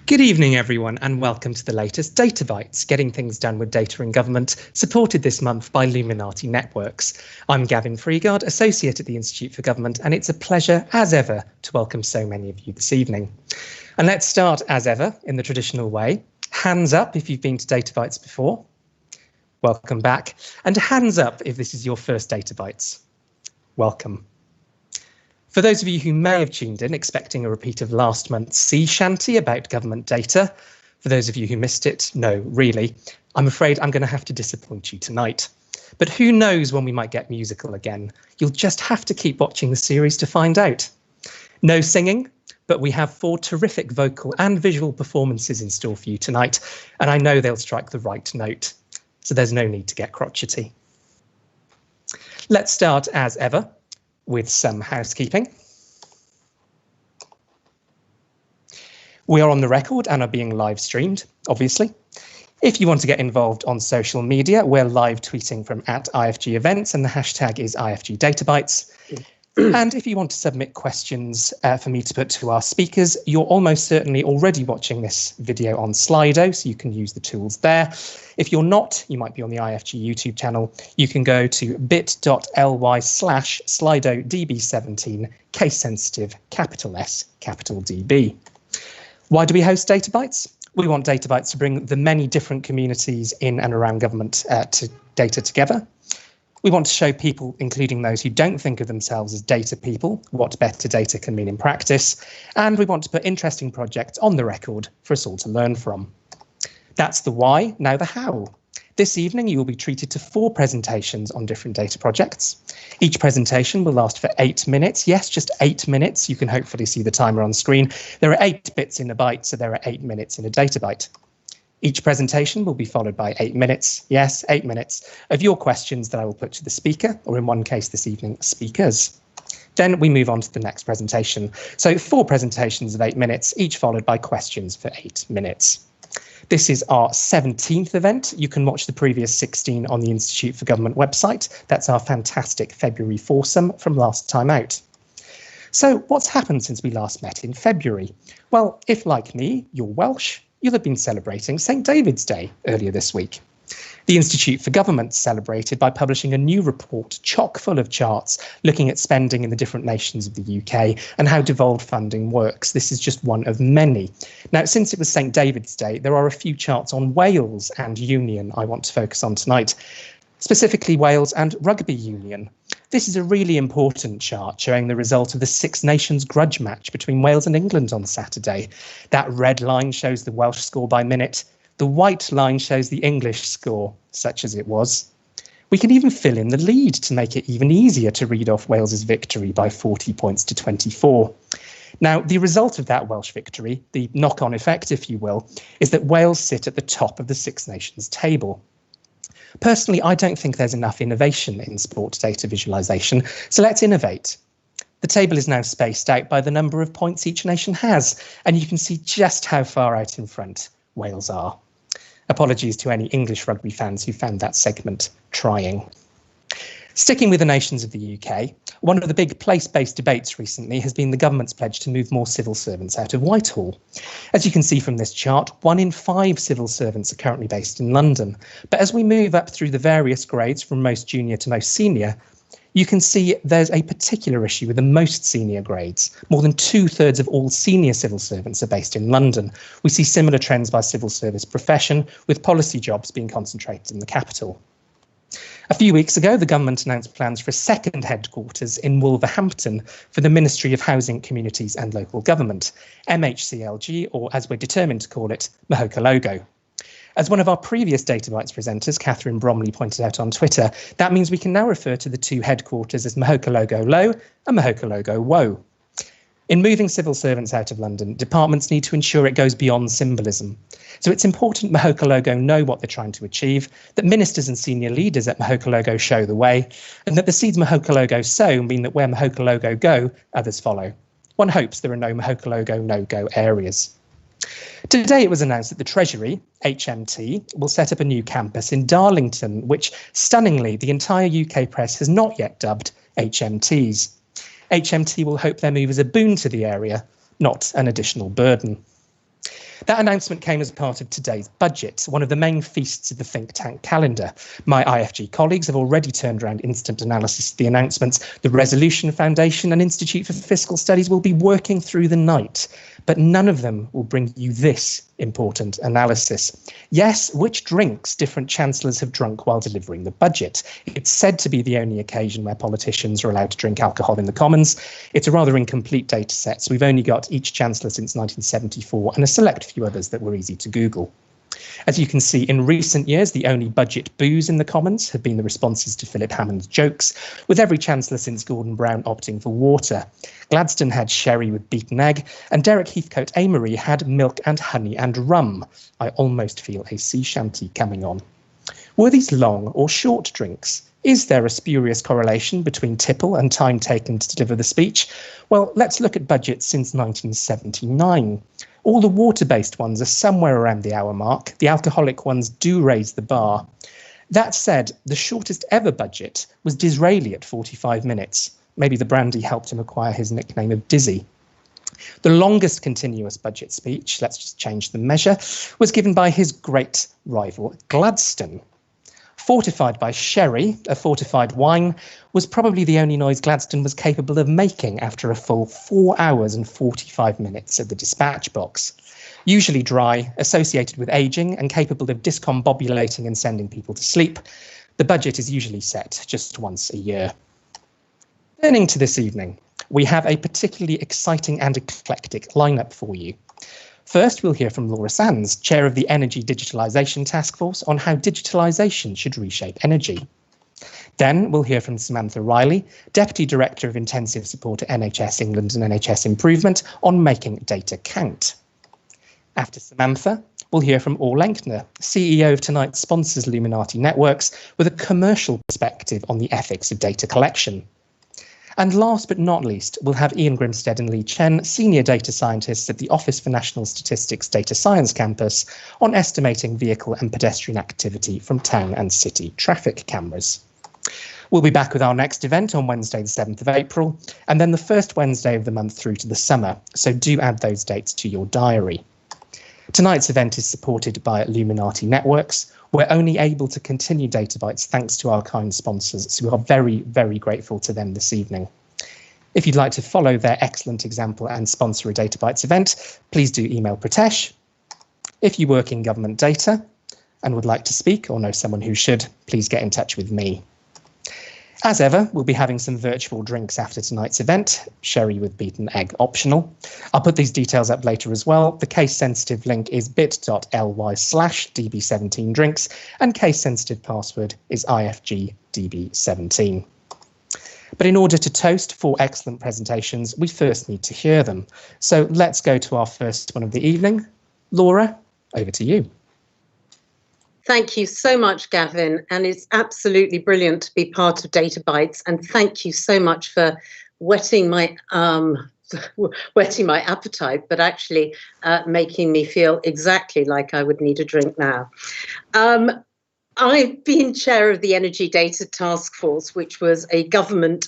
Good evening, everyone, and welcome to the latest Data Bites, getting things done with data in government, supported this month by Luminati Networks. I'm Gavin Freegard, Associate at the Institute for Government, and it's a pleasure, as ever, to welcome so many of you this evening. And let's start, as ever, in the traditional way. Hands up if you've been to Data Bites before. Welcome back. And hands up if this is your first Data Bites. Welcome. For those of you who may have tuned in expecting a repeat of last month's sea shanty about government data, for those of you who missed it, no, really, I'm afraid I'm going to have to disappoint you tonight. But who knows when we might get musical again? You'll just have to keep watching the series to find out. No singing, but we have 4 terrific vocal and visual performances in store for you tonight, and I know they'll strike the right note, so there's no need to get crotchety. Let's start, as ever, with some housekeeping. We are on the record and are being live streamed, obviously. If you want to get involved on social media, we're live tweeting from @IFG events and the hashtag is IFG Databytes. And if you want to submit questions for me to put to our speakers, you're almost certainly already watching this video on Slido, so you can use the tools there. If you're not, you might be on the IFG YouTube channel. You can go to bit.ly/SlidoDB17, case sensitive, capital S, capital DB. Why do we host Data Bites? We want Data Bites to bring the many different communities in and around government to data together. We want to show people, including those who don't think of themselves as data people, what better data can mean in practice. And we want to put interesting projects on the record for us all to learn from. That's the why, now the how. This evening, you will be treated to 4 presentations on different data projects. Each presentation will last for 8 minutes. Yes, just 8 minutes. You can hopefully see the timer on screen. There are 8 bits in a byte, so there are 8 minutes in a data byte. Each presentation will be followed by 8 minutes, yes, 8 minutes, of your questions that I will put to the speaker, or in one case this evening, speakers. Then we move on to the next presentation. So 4 presentations of 8 minutes, each followed by questions for 8 minutes. This is our 17th event. You can watch the previous 16 on the Institute for Government website. That's our fantastic February foursome from last time out. So what's happened since we last met in February? Well, if like me, you're Welsh, you'll have been celebrating St. David's Day earlier this week. The Institute for Government celebrated by publishing a new report chock full of charts looking at spending in the different nations of the UK and how devolved funding works. This is just one of many. Now, since it was St. David's Day, there are a few charts on Wales and Union I want to focus on tonight, specifically Wales and Rugby Union. This is a really important chart showing the result of the Six Nations grudge match between Wales and England on Saturday. That red line shows the Welsh score by minute. The white line shows the English score, such as it was. We can even fill in the lead to make it even easier to read off Wales's victory by 40 points to 24. Now, the result of that Welsh victory, the knock-on effect, if you will, is that Wales sit at the top of the Six Nations table. Personally, I don't think there's enough innovation in sport data visualization, so let's innovate. The table is now spaced out by the number of points each nation has, and you can see just how far out in front Wales are. Apologies to any English rugby fans who found that segment trying. Sticking with the nations of the UK, one of the big place-based debates recently has been the government's pledge to move more civil servants out of Whitehall. As you can see from this chart, 1 in 5 civil servants are currently based in London. But as we move up through the various grades from most junior to most senior, you can see there's a particular issue with the most senior grades. More than 2/3 of all senior civil servants are based in London. We see similar trends by civil service profession, with policy jobs being concentrated in the capital. A few weeks ago, the government announced plans for a second headquarters in Wolverhampton for the Ministry of Housing, Communities and Local Government, MHCLG, or as we're determined to call it, Mahokalogo. As one of our previous Data Bites presenters, Catherine Bromley, pointed out on Twitter, that means we can now refer to the 2 headquarters as Mahokalogo Low and Mahokalogo Woe. In moving civil servants out of London, departments need to ensure it goes beyond symbolism. So it's important Mahokalogo know what they're trying to achieve, that ministers and senior leaders at Mahokalogo show the way, and that the seeds Mahokalogo sow mean that where Mahokalogo go, others follow. One hopes there are no Mahokalogo no-go areas. Today it was announced that the Treasury, HMT, will set up a new campus in Darlington, which, stunningly, the entire UK press has not yet dubbed HMTs. HMT will hope their move is a boon to the area, not an additional burden. That announcement came as part of today's budget, one of the main feasts of the think tank calendar. My IFG colleagues have already turned around instant analysis of the announcements. The Resolution Foundation and Institute for Fiscal Studies will be working through the night, but none of them will bring you this important analysis. Yes, which drinks different chancellors have drunk while delivering the budget. It's said to be the only occasion where politicians are allowed to drink alcohol in the Commons. It's a rather incomplete data set, so we've only got each chancellor since 1974 and a select few others that were easy to Google. As you can see, in recent years, the only budget boos in the Commons have been the responses to Philip Hammond's jokes, with every chancellor since Gordon Brown opting for water. Gladstone had sherry with beaten egg, and Derek Heathcote Amory had milk and honey and rum. I almost feel a sea shanty coming on. Were these long or short drinks? Is there a spurious correlation between tipple and time taken to deliver the speech? Well, let's look at budgets since 1979. All the water-based ones are somewhere around the hour mark. The alcoholic ones do raise the bar. That said, the shortest ever budget was Disraeli at 45 minutes. Maybe the brandy helped him acquire his nickname of Dizzy. The longest continuous budget speech, let's just change the measure, was given by his great rival Gladstone. Fortified by sherry, a fortified wine, was probably the only noise Gladstone was capable of making after a full 4 hours and 45 minutes at the dispatch box. Usually dry, associated with ageing, and capable of discombobulating and sending people to sleep, the budget is usually set just once a year. Turning to this evening, we have a particularly exciting and eclectic lineup for you. First, we'll hear from Laura Sands, chair of the Energy Digitalisation Task Force, on how digitalisation should reshape energy. Then we'll hear from Samantha Riley, Deputy Director of Intensive Support at NHS England and NHS Improvement, on making data count. After Samantha, we'll hear from Orr Lenkner, CEO of tonight's sponsors Illuminati Networks, with a commercial perspective on the ethics of data collection. And last but not least, we'll have Ian Grimstead and Lee Chen, senior data scientists at the Office for National Statistics Data Science campus, on estimating vehicle and pedestrian activity from town and city traffic cameras. We'll be back with our next event on Wednesday, the 7th of April, and then the first Wednesday of the month through to the summer, so do add those dates to your diary. Tonight's event is supported by Illuminati Networks. We're only able to continue Data Bytes thanks to our kind sponsors, so we are very, very grateful to them this evening. If you'd like to follow their excellent example and sponsor a Data Bytes event, please do email Pratesh. If you work in government data and would like to speak or know someone who should, please get in touch with me. As ever, we'll be having some virtual drinks after tonight's event, sherry with beaten egg optional. I'll put these details up later as well. The case-sensitive link is bit.ly/db17drinks, and case-sensitive password is ifgdb17. But in order to toast 4 excellent presentations, we first need to hear them. So let's go to our first one of the evening. Laura, over to you. Thank you so much, Gavin, and it's absolutely brilliant to be part of Data Bytes, and thank you so much for whetting my appetite, but actually making me feel exactly like I would need a drink now. I've been chair of the Energy Data Task Force, which was a government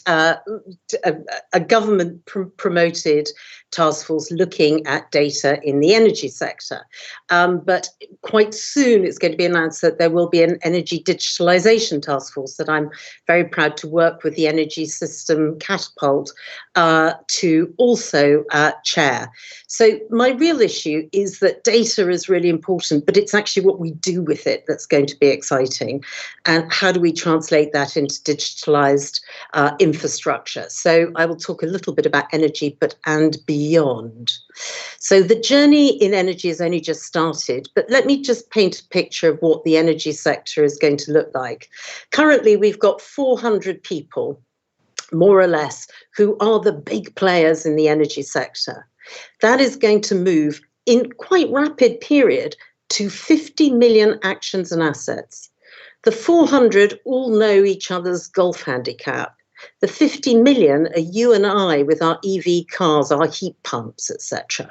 promoted task force looking at data in the energy sector. But quite soon it's going to be announced that there will be an energy digitalisation task force that I'm very proud to work with the Energy System Catapult to also chair. So my real issue is that data is really important, but it's actually what we do with it that's going to be exciting. And how do we translate that into digitalised infrastructure? So I will talk a little bit about energy, and beyond. So the journey in energy has only just started, but let me just paint a picture of what the energy sector is going to look like. Currently, we've got 400 people, more or less, who are the big players in the energy sector. That is going to move in quite rapid period to 50 million actions and assets. The 400 all know each other's golf handicap. The 50 million are you and I with our EV cars, our heat pumps, etc.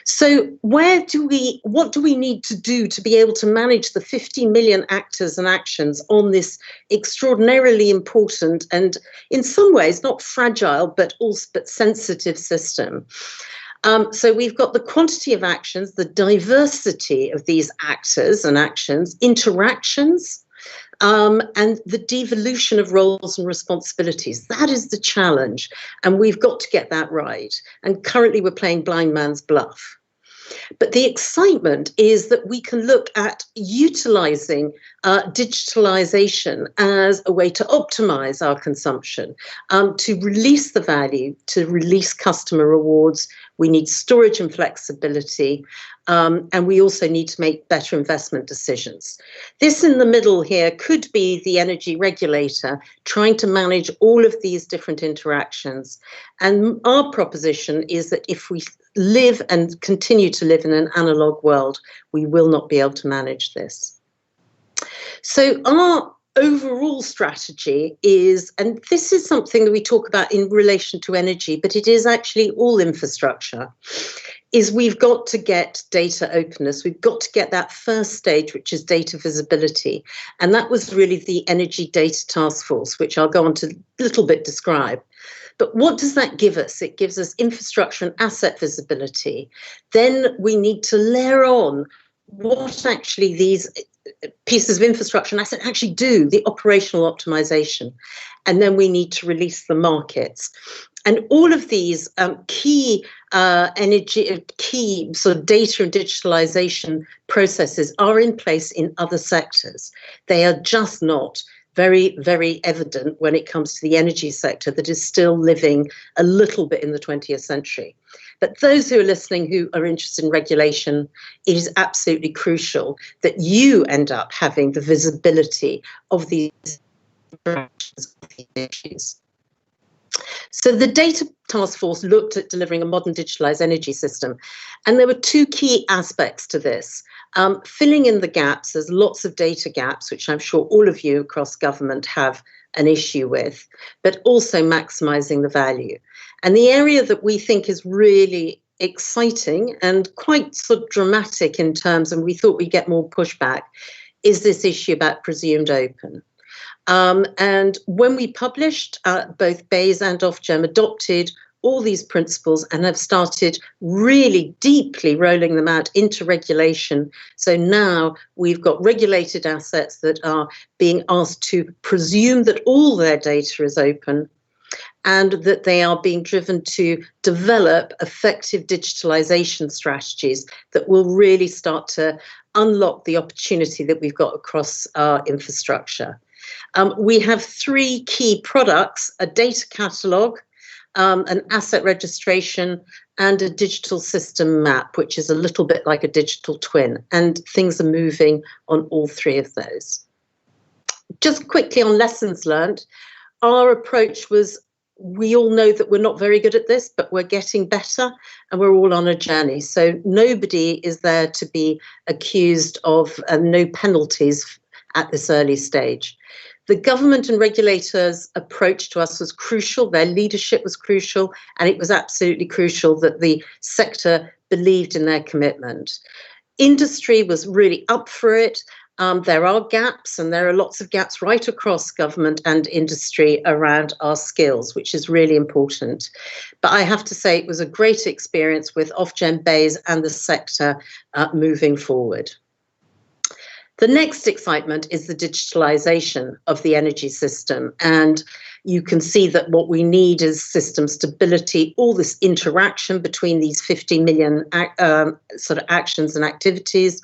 So what do we need to do to be able to manage the 50 million actors and actions on this extraordinarily important and in some ways not fragile but sensitive system? So we've got the quantity of actions, the diversity of these actors and actions, interactions, and the devolution of roles and responsibilities. That is the challenge, and we've got to get that right. And currently we're playing blind man's bluff. But the excitement is that we can look at utilizing digitalization as a way to optimize our consumption, to release the value, to release customer rewards. We need storage and flexibility, and we also need to make better investment decisions. This in the middle here could be the energy regulator trying to manage all of these different interactions. And our proposition is that if we live and continue to live in an analog world, we will not be able to manage this. So our overall strategy is, and this is something that we talk about in relation to energy, but it is actually all infrastructure, is we've got to get data openness. We've got to get that first stage, which is data visibility. And that was really the Energy Data Task Force, which I'll go on to a little bit describe. But what does that give us? It gives us infrastructure and asset visibility. Then we need to layer on what actually these pieces of infrastructure and asset actually do, the operational optimization. And then we need to release the markets. And all of these key key sort of data and digitalization processes are in place in other sectors. They are just not very, very evident when it comes to the energy sector that is still living a little bit in the 20th century. But those who are listening who are interested in regulation, it is absolutely crucial that you end up having the visibility of these issues. So the Data Task Force looked at delivering a modern digitalised energy system, and there were two key aspects to this. Filling in the gaps, there's lots of data gaps, which I'm sure all of you across government have an issue with, but also maximising the value. And the area that we think is really exciting and quite sort of dramatic in terms, and we thought we'd get more pushback, is this issue about presumed open. And when we published, both BEIS and Ofgem adopted all these principles and have started really deeply rolling them out into regulation. So now we've got regulated assets that are being asked to presume that all their data is open and that they are being driven to develop effective digitalization strategies that will really start to unlock the opportunity that we've got across our infrastructure. We have three key products: a data catalogue, an asset registration, and a digital system map, which is a little bit like a digital twin. And things are moving on all three of those. Just quickly on lessons learned, our approach was, we all know that we're not very good at this, but we're getting better and we're all on a journey. So nobody is there to be accused of no penalties at this early stage. The government and regulators' approach to us was crucial. Their leadership was crucial, and it was absolutely crucial that the sector believed in their commitment. Industry was really up for it. There are gaps, and there are lots of gaps right across government and industry around our skills, which is really important. But I have to say it was a great experience with Ofgem, BEIS and the sector moving forward. The next excitement is the digitalisation of the energy system. And you can see that what we need is system stability, all this interaction between these 50 million sort of actions and activities,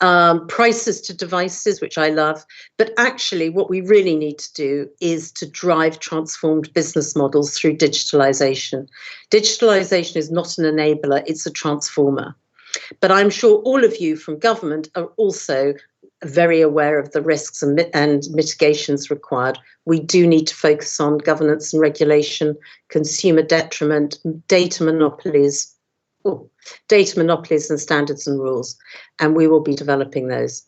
prices to devices, which I love. But actually, what we really need to do is to drive transformed business models through digitalisation. Digitalisation is not an enabler, it's a transformer. But I'm sure all of you from government are also very aware of the risks and mitigations required. We do need to focus on governance and regulation, consumer detriment, data monopolies and standards and rules, and we will be developing those.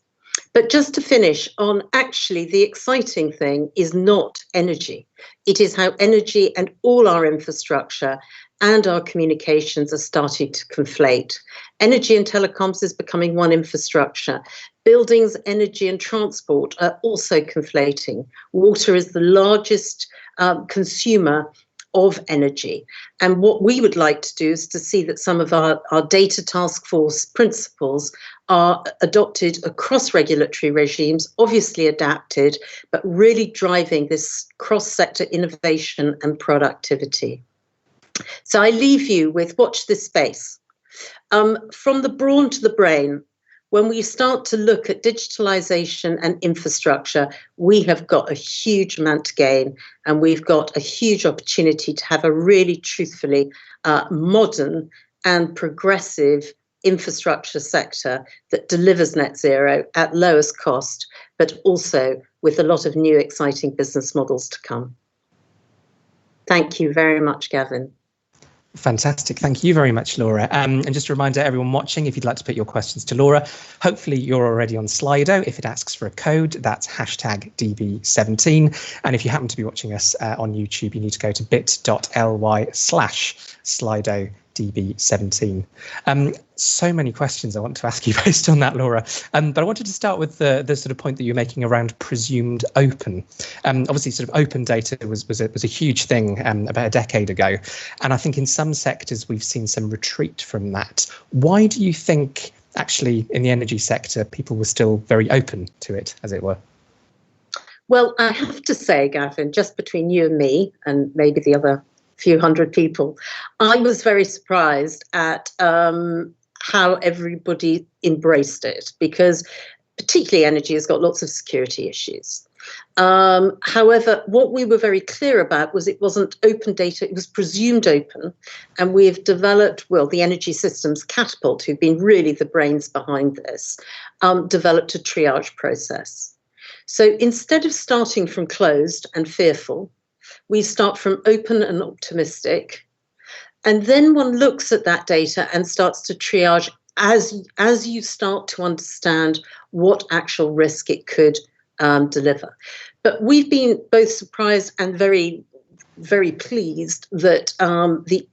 But just to finish on, actually, the exciting thing is not energy. It is how energy and all our infrastructure and our communications are starting to conflate. Energy and telecoms is becoming one infrastructure. Buildings, energy and transport are also conflating. Water is the largest consumer of energy. And what we would like to do is to see that some of our data task force principles are adopted across regulatory regimes, obviously adapted, but really driving this cross-sector innovation and productivity. So I leave you with watch this space. From the brawn to the brain, when we start to look at digitalization and infrastructure, we have got a huge amount to gain, and we've got a huge opportunity to have a really truthfully modern and progressive infrastructure sector that delivers net zero at lowest cost, but also with a lot of new exciting business models to come. Thank you very much, Gavin. Fantastic. Thank you very much, Laura. And just a reminder, everyone watching, if you'd like to put your questions to Laura, hopefully you're already on Slido. If it asks for a code, that's hashtag DB17. And if you happen to be watching us on YouTube, you need to go to bit.ly/Slido DB17. So many questions I want to ask you based on that, Laura. But I wanted to start with the sort of point that you're making around presumed open. Obviously, sort of open data was a huge thing about a decade ago. And I think in some sectors, we've seen some retreat from that. Why do you think, actually, in the energy sector, people were still very open to it, as it were? Well, I have to say, Gavin, just between you and me, and maybe the other few hundred people, I was very surprised at how everybody embraced it, because particularly energy has got lots of security issues. However, what we were very clear about was it wasn't open data, it was presumed open. And we've developed, well, the Energy Systems Catapult, who've been really the brains behind this, developed a triage process. So instead of starting from closed and fearful, we start from open and optimistic. And then one looks at that data and starts to triage as you start to understand what actual risk it could deliver. But we've been both surprised and very, very pleased that the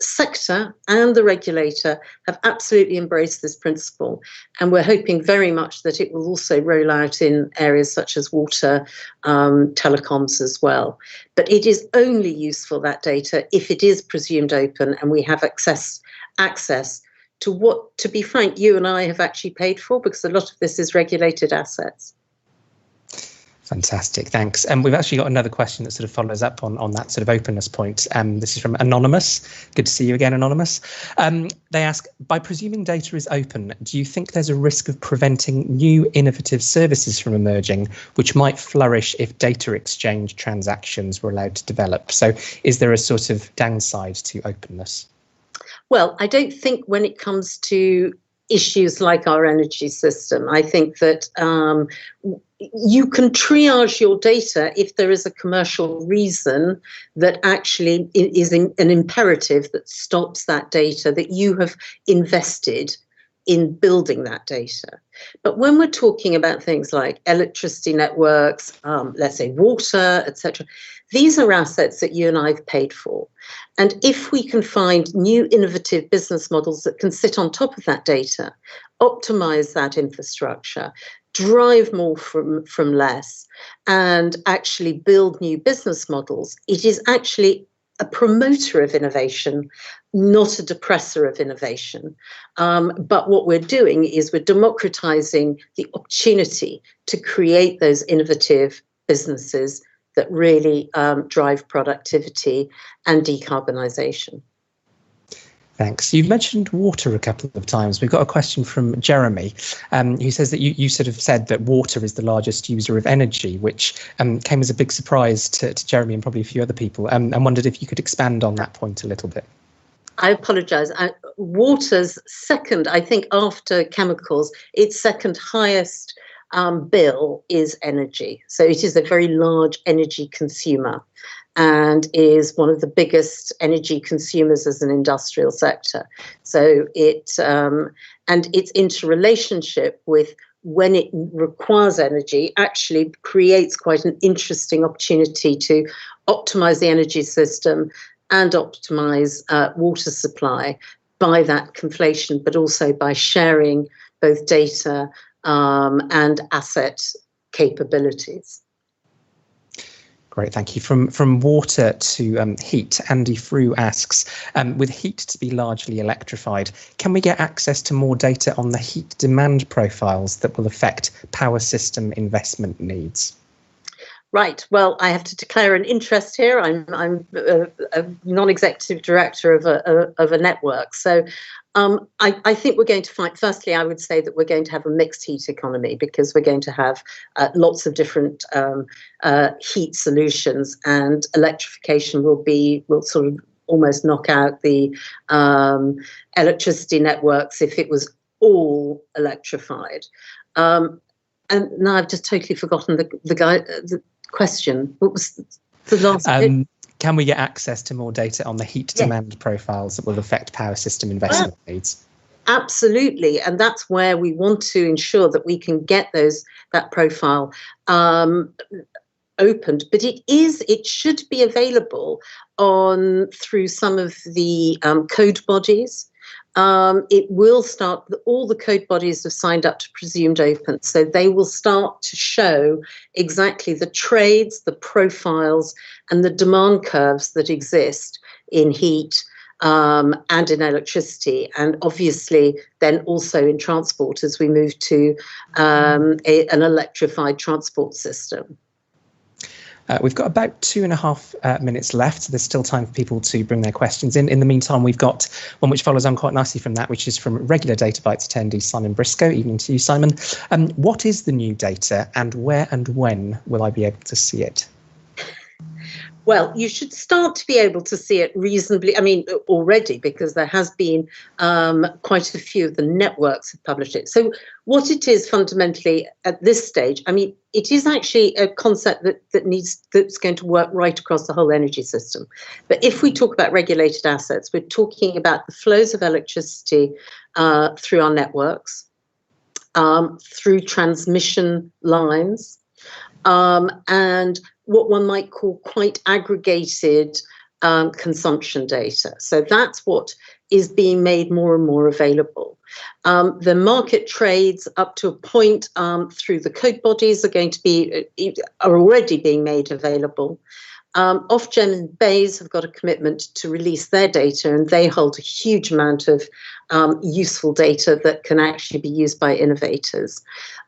sector and the regulator have absolutely embraced this principle. And we're hoping very much that it will also roll out in areas such as water, telecoms as well. But it is only useful, that data, if it is presumed open and we have access to what, to be frank, you and I have actually paid for, because a lot of this is regulated assets. Fantastic, thanks. And we've actually got another question that sort of follows up on that sort of openness point. This is from Anonymous. Good to see you again, Anonymous. They ask, by presuming data is open, do you think there's a risk of preventing new innovative services from emerging, which might flourish if data exchange transactions were allowed to develop? So is there a sort of downside to openness? Well, I don't think when it comes to issues like our energy system, I think that you can triage your data if there is a commercial reason that actually is an imperative that stops that data that you have invested in building that data. But when we're talking about things like electricity networks, let's say water, etc., these are assets that you and I have paid for. And if we can find new innovative business models that can sit on top of that data, optimize that infrastructure, drive more from less, and actually build new business models, it is actually a promoter of innovation, not a depressor of innovation. But what we're doing is we're democratizing the opportunity to create those innovative businesses that really drive productivity and decarbonisation. Thanks. You've mentioned water a couple of times. We've got a question from Jeremy, who says that you sort of said that water is the largest user of energy, which came as a big surprise to Jeremy and probably a few other people, and wondered if you could expand on that point a little bit. I apologise. Water's second, I think after chemicals, its second highest bill is energy. So it is a very large energy consumer and is one of the biggest energy consumers as an industrial sector. So it and its interrelationship with when it requires energy actually creates quite an interesting opportunity to optimize the energy system and optimize water supply by that conflation, but also by sharing both data and asset capabilities. Great, thank you. From water to heat, Andy Frew asks, with heat to be largely electrified, can we get access to more data on the heat demand profiles that will affect power system investment needs? Right. Well, I have to declare an interest here. I'm a non-executive director of a network, so I think we're going to find. Firstly, I would say that we're going to have a mixed heat economy because we're going to have lots of different heat solutions, and electrification will sort of almost knock out the electricity networks if it was all electrified. And now I've just totally forgotten the question. What was the last bit? Can we get access to more data on the heat demand profiles that will affect power system investment needs? Absolutely, and that's where we want to ensure that we can get that profile opened. But it should be available through some of the code bodies. It will start, all the code bodies have signed up to presumed open, so they will start to show exactly the trades, the profiles, and the demand curves that exist in heat and in electricity, and obviously then also in transport as we move to an electrified transport system. We've got about 2.5 minutes left, so there's still time for people to bring their questions in. In the meantime, we've got one which follows on quite nicely from that, which is from regular Data Bites attendee Simon Briscoe. Evening to you, Simon. What is the new data, and where and when will I be able to see it? Well, you should start to be able to see it reasonably, already, because there has been quite a few of the networks have published it. So what it is fundamentally at this stage, it is actually a concept that's going to work right across the whole energy system. But if we talk about regulated assets, we're talking about the flows of electricity through our networks, through transmission lines, and what one might call quite aggregated consumption data. So that's what is being made more and more available. The market trades up to a point through the code bodies are already being made available. Ofgem and BEIS have got a commitment to release their data, and they hold a huge amount of useful data that can actually be used by innovators.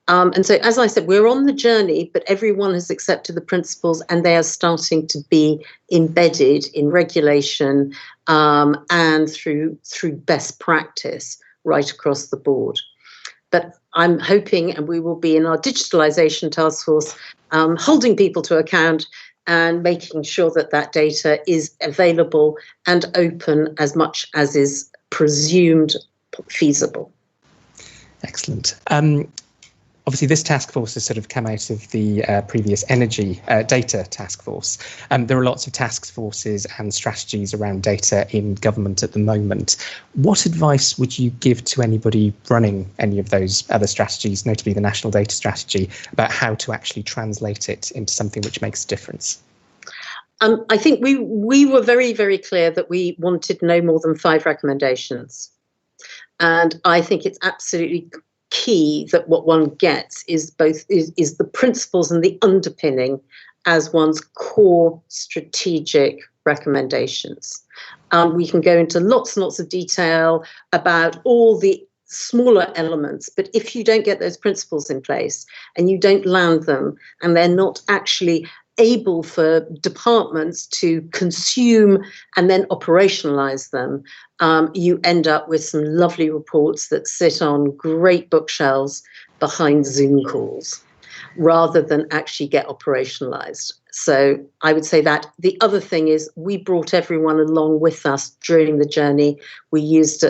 And so, as I said, we're on the journey, but everyone has accepted the principles, and they are starting to be embedded in regulation and through best practice right across the board. But I'm hoping, and we will be in our digitalisation task force, holding people to account and making sure that that data is available and open as much as is presumed feasible. Excellent. Obviously, this task force has sort of come out of the previous energy data task force. There are lots of task forces and strategies around data in government at the moment. What advice would you give to anybody running any of those other strategies, notably the National Data Strategy, about how to actually translate it into something which makes a difference? I think we were very, very clear that we wanted no more than 5 recommendations. And I think it's absolutely key that what one gets is the principles and the underpinning as one's core strategic recommendations. We can go into lots and lots of detail about all the smaller elements, but if you don't get those principles in place and you don't land them, and they're not actually able for departments to consume and then operationalize them, you end up with some lovely reports that sit on great bookshelves behind Zoom calls rather than actually get operationalized. So I would say that. The other thing is we brought everyone along with us during the journey. We used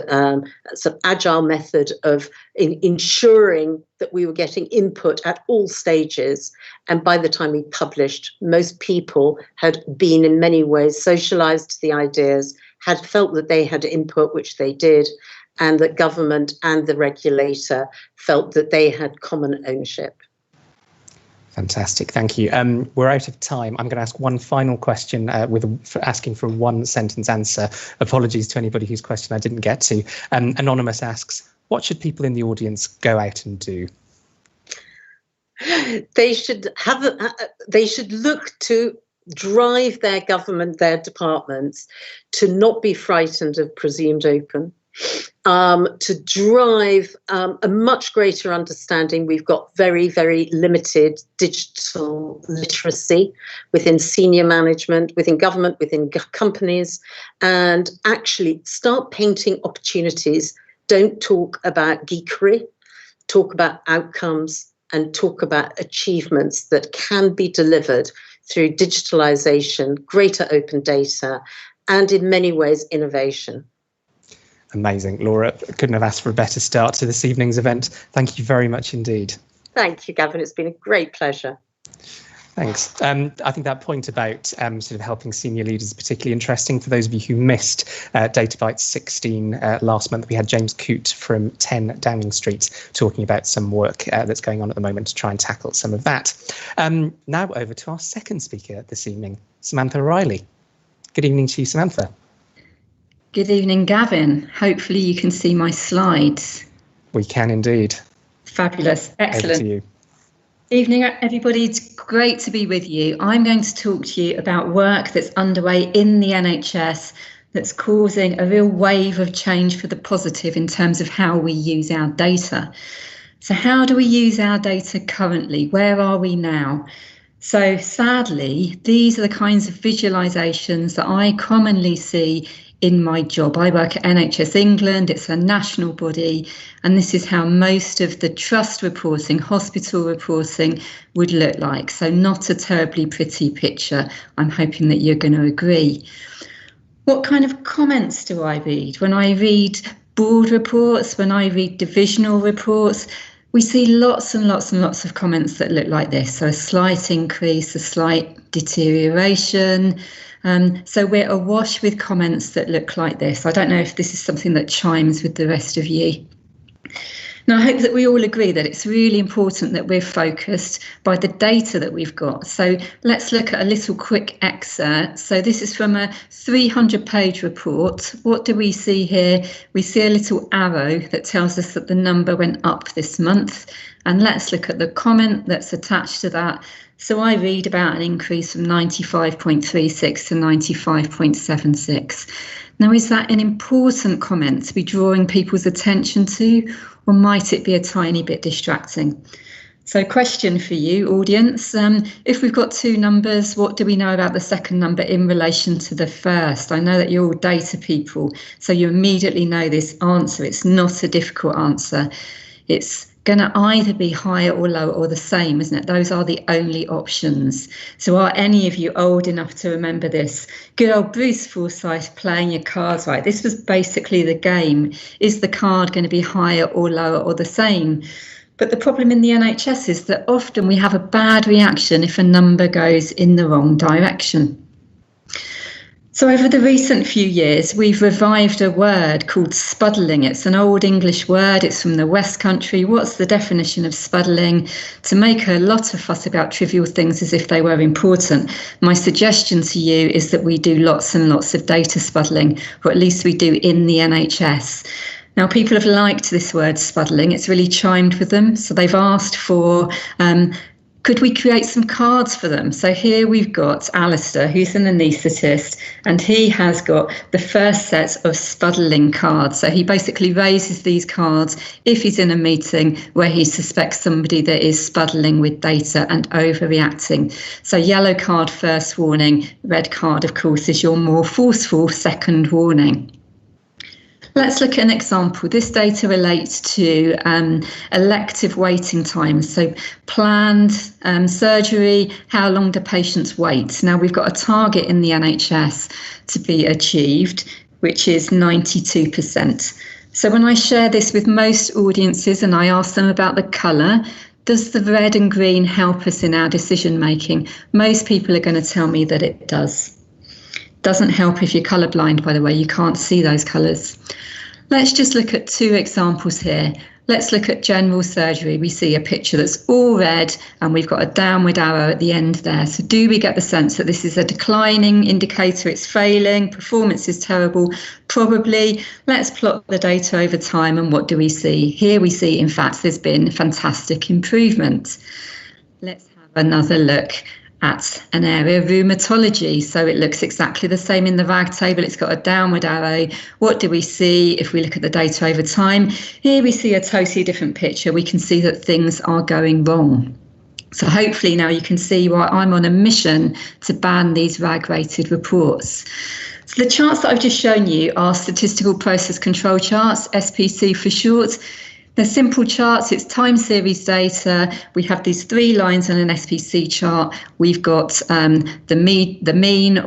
some agile method of ensuring that we were getting input at all stages. And by the time we published, most people had been in many ways socialized to the ideas, had felt that they had input, which they did, and that government and the regulator felt that they had common ownership. Fantastic, thank you. We're out of time. I'm going to ask one final question for asking for a 1-sentence answer. Apologies to anybody whose question I didn't get to. Anonymous asks, what should people in the audience go out and do? They should look to drive their government, their departments, to not be frightened of presumed open, to drive a much greater understanding. We've got very, very limited digital literacy within senior management, within government, within companies, and actually start painting opportunities. Don't talk about geekery, talk about outcomes, and talk about achievements that can be delivered through digitalization, greater open data, and in many ways, innovation. Amazing. Laura, couldn't have asked for a better start to this evening's event. Thank you very much indeed. Thank you, Gavin. It's been a great pleasure. Thanks. I think that point about sort of helping senior leaders is particularly interesting. For those of you who missed DataBytes 16 last month, we had James Coote from 10 Downing Street talking about some work that's going on at the moment to try and tackle some of that. Now over to our second speaker this evening, Samantha Riley. Good evening to you, Samantha. Good evening, Gavin. Hopefully you can see my slides. We can indeed. Fabulous. Excellent. Over to you. Evening, everybody. It's great to be with you. I'm going to talk to you about work that's underway in the NHS that's causing a real wave of change for the positive in terms of how we use our data. So how do we use our data currently? Where are we now? So sadly, these are the kinds of visualisations that I commonly see in my job. I work at NHS England, it's a national body, and this is how most of the trust reporting, hospital reporting would look like. So not a terribly pretty picture. I'm hoping that you're going to agree. What kind of comments do I read? When I read board reports, when I read divisional reports, we see lots and lots and lots of comments that look like this. So a slight increase, a slight deterioration. So we're awash with comments that look like this. I don't know if this is something that chimes with the rest of you. Now, I hope that we all agree that it's really important that we're focused by the data that we've got. So let's look at a little quick excerpt. So this is from a 300-page report. What do we see here? We see a little arrow that tells us that the number went up this month. And let's look at the comment that's attached to that. So I read about an increase from 95.36 to 95.76. Now, is that an important comment to be drawing people's attention to, or might it be a tiny bit distracting? So question for you, audience. If we've got two numbers, what do we know about the second number in relation to the first? I know that you're all data people, so you immediately know this answer. It's not a difficult answer. It's going to either be higher or lower or the same, isn't it? Those are the only options. So are any of you old enough to remember this? Good old Bruce Forsyth playing your cards right. This was basically the game. Is the card going to be higher or lower or the same? But the problem in the NHS is that often we have a bad reaction if a number goes in the wrong direction. So over the recent few years, we've revived a word called spuddling. It's an old English word. It's from the West Country. What's the definition of spuddling? To make a lot of fuss about trivial things as if they were important. My suggestion to you is that we do lots and lots of data spuddling, or at least we do in the NHS. Now, people have liked this word spuddling. It's really chimed with them. So they've asked for could we create some cards for them? So here we've got Alistair, who's an anaesthetist, and he has got the first set of spuddling cards. So he basically raises these cards if he's in a meeting where he suspects somebody that is spuddling with data and overreacting. So yellow card, first warning. Red card, of course, is your more forceful second warning. Let's look at an example. This data relates to elective waiting times. So planned surgery, how long do patients wait? Now we've got a target in the NHS to be achieved, which is 92%. So when I share this with most audiences and I ask them about the colour, does the red and green help us in our decision making? Most people are going to tell me that it does. Doesn't help if you're colourblind, by the way, you can't see those colours. Let's just look at two examples here. Let's look at general surgery. We see a picture that's all red and we've got a downward arrow at the end there. So do we get the sense that this is a declining indicator, it's failing, performance is terrible? Probably. Let's plot the data over time and what do we see? Here we see, in fact, there's been fantastic improvement. Let's have another look. at an area, rheumatology. So it looks exactly the same in the RAG table. It's got a downward arrow. What do we see if we look at the data over time? Here we see a totally different picture. We can see that things are going wrong. So hopefully now you can see why I'm on a mission to ban these RAG-rated reports. So the charts that I've just shown you are statistical process control charts, SPC for short. They're simple charts, it's time series data. We have these 3 lines on an SPC chart. We've got the mean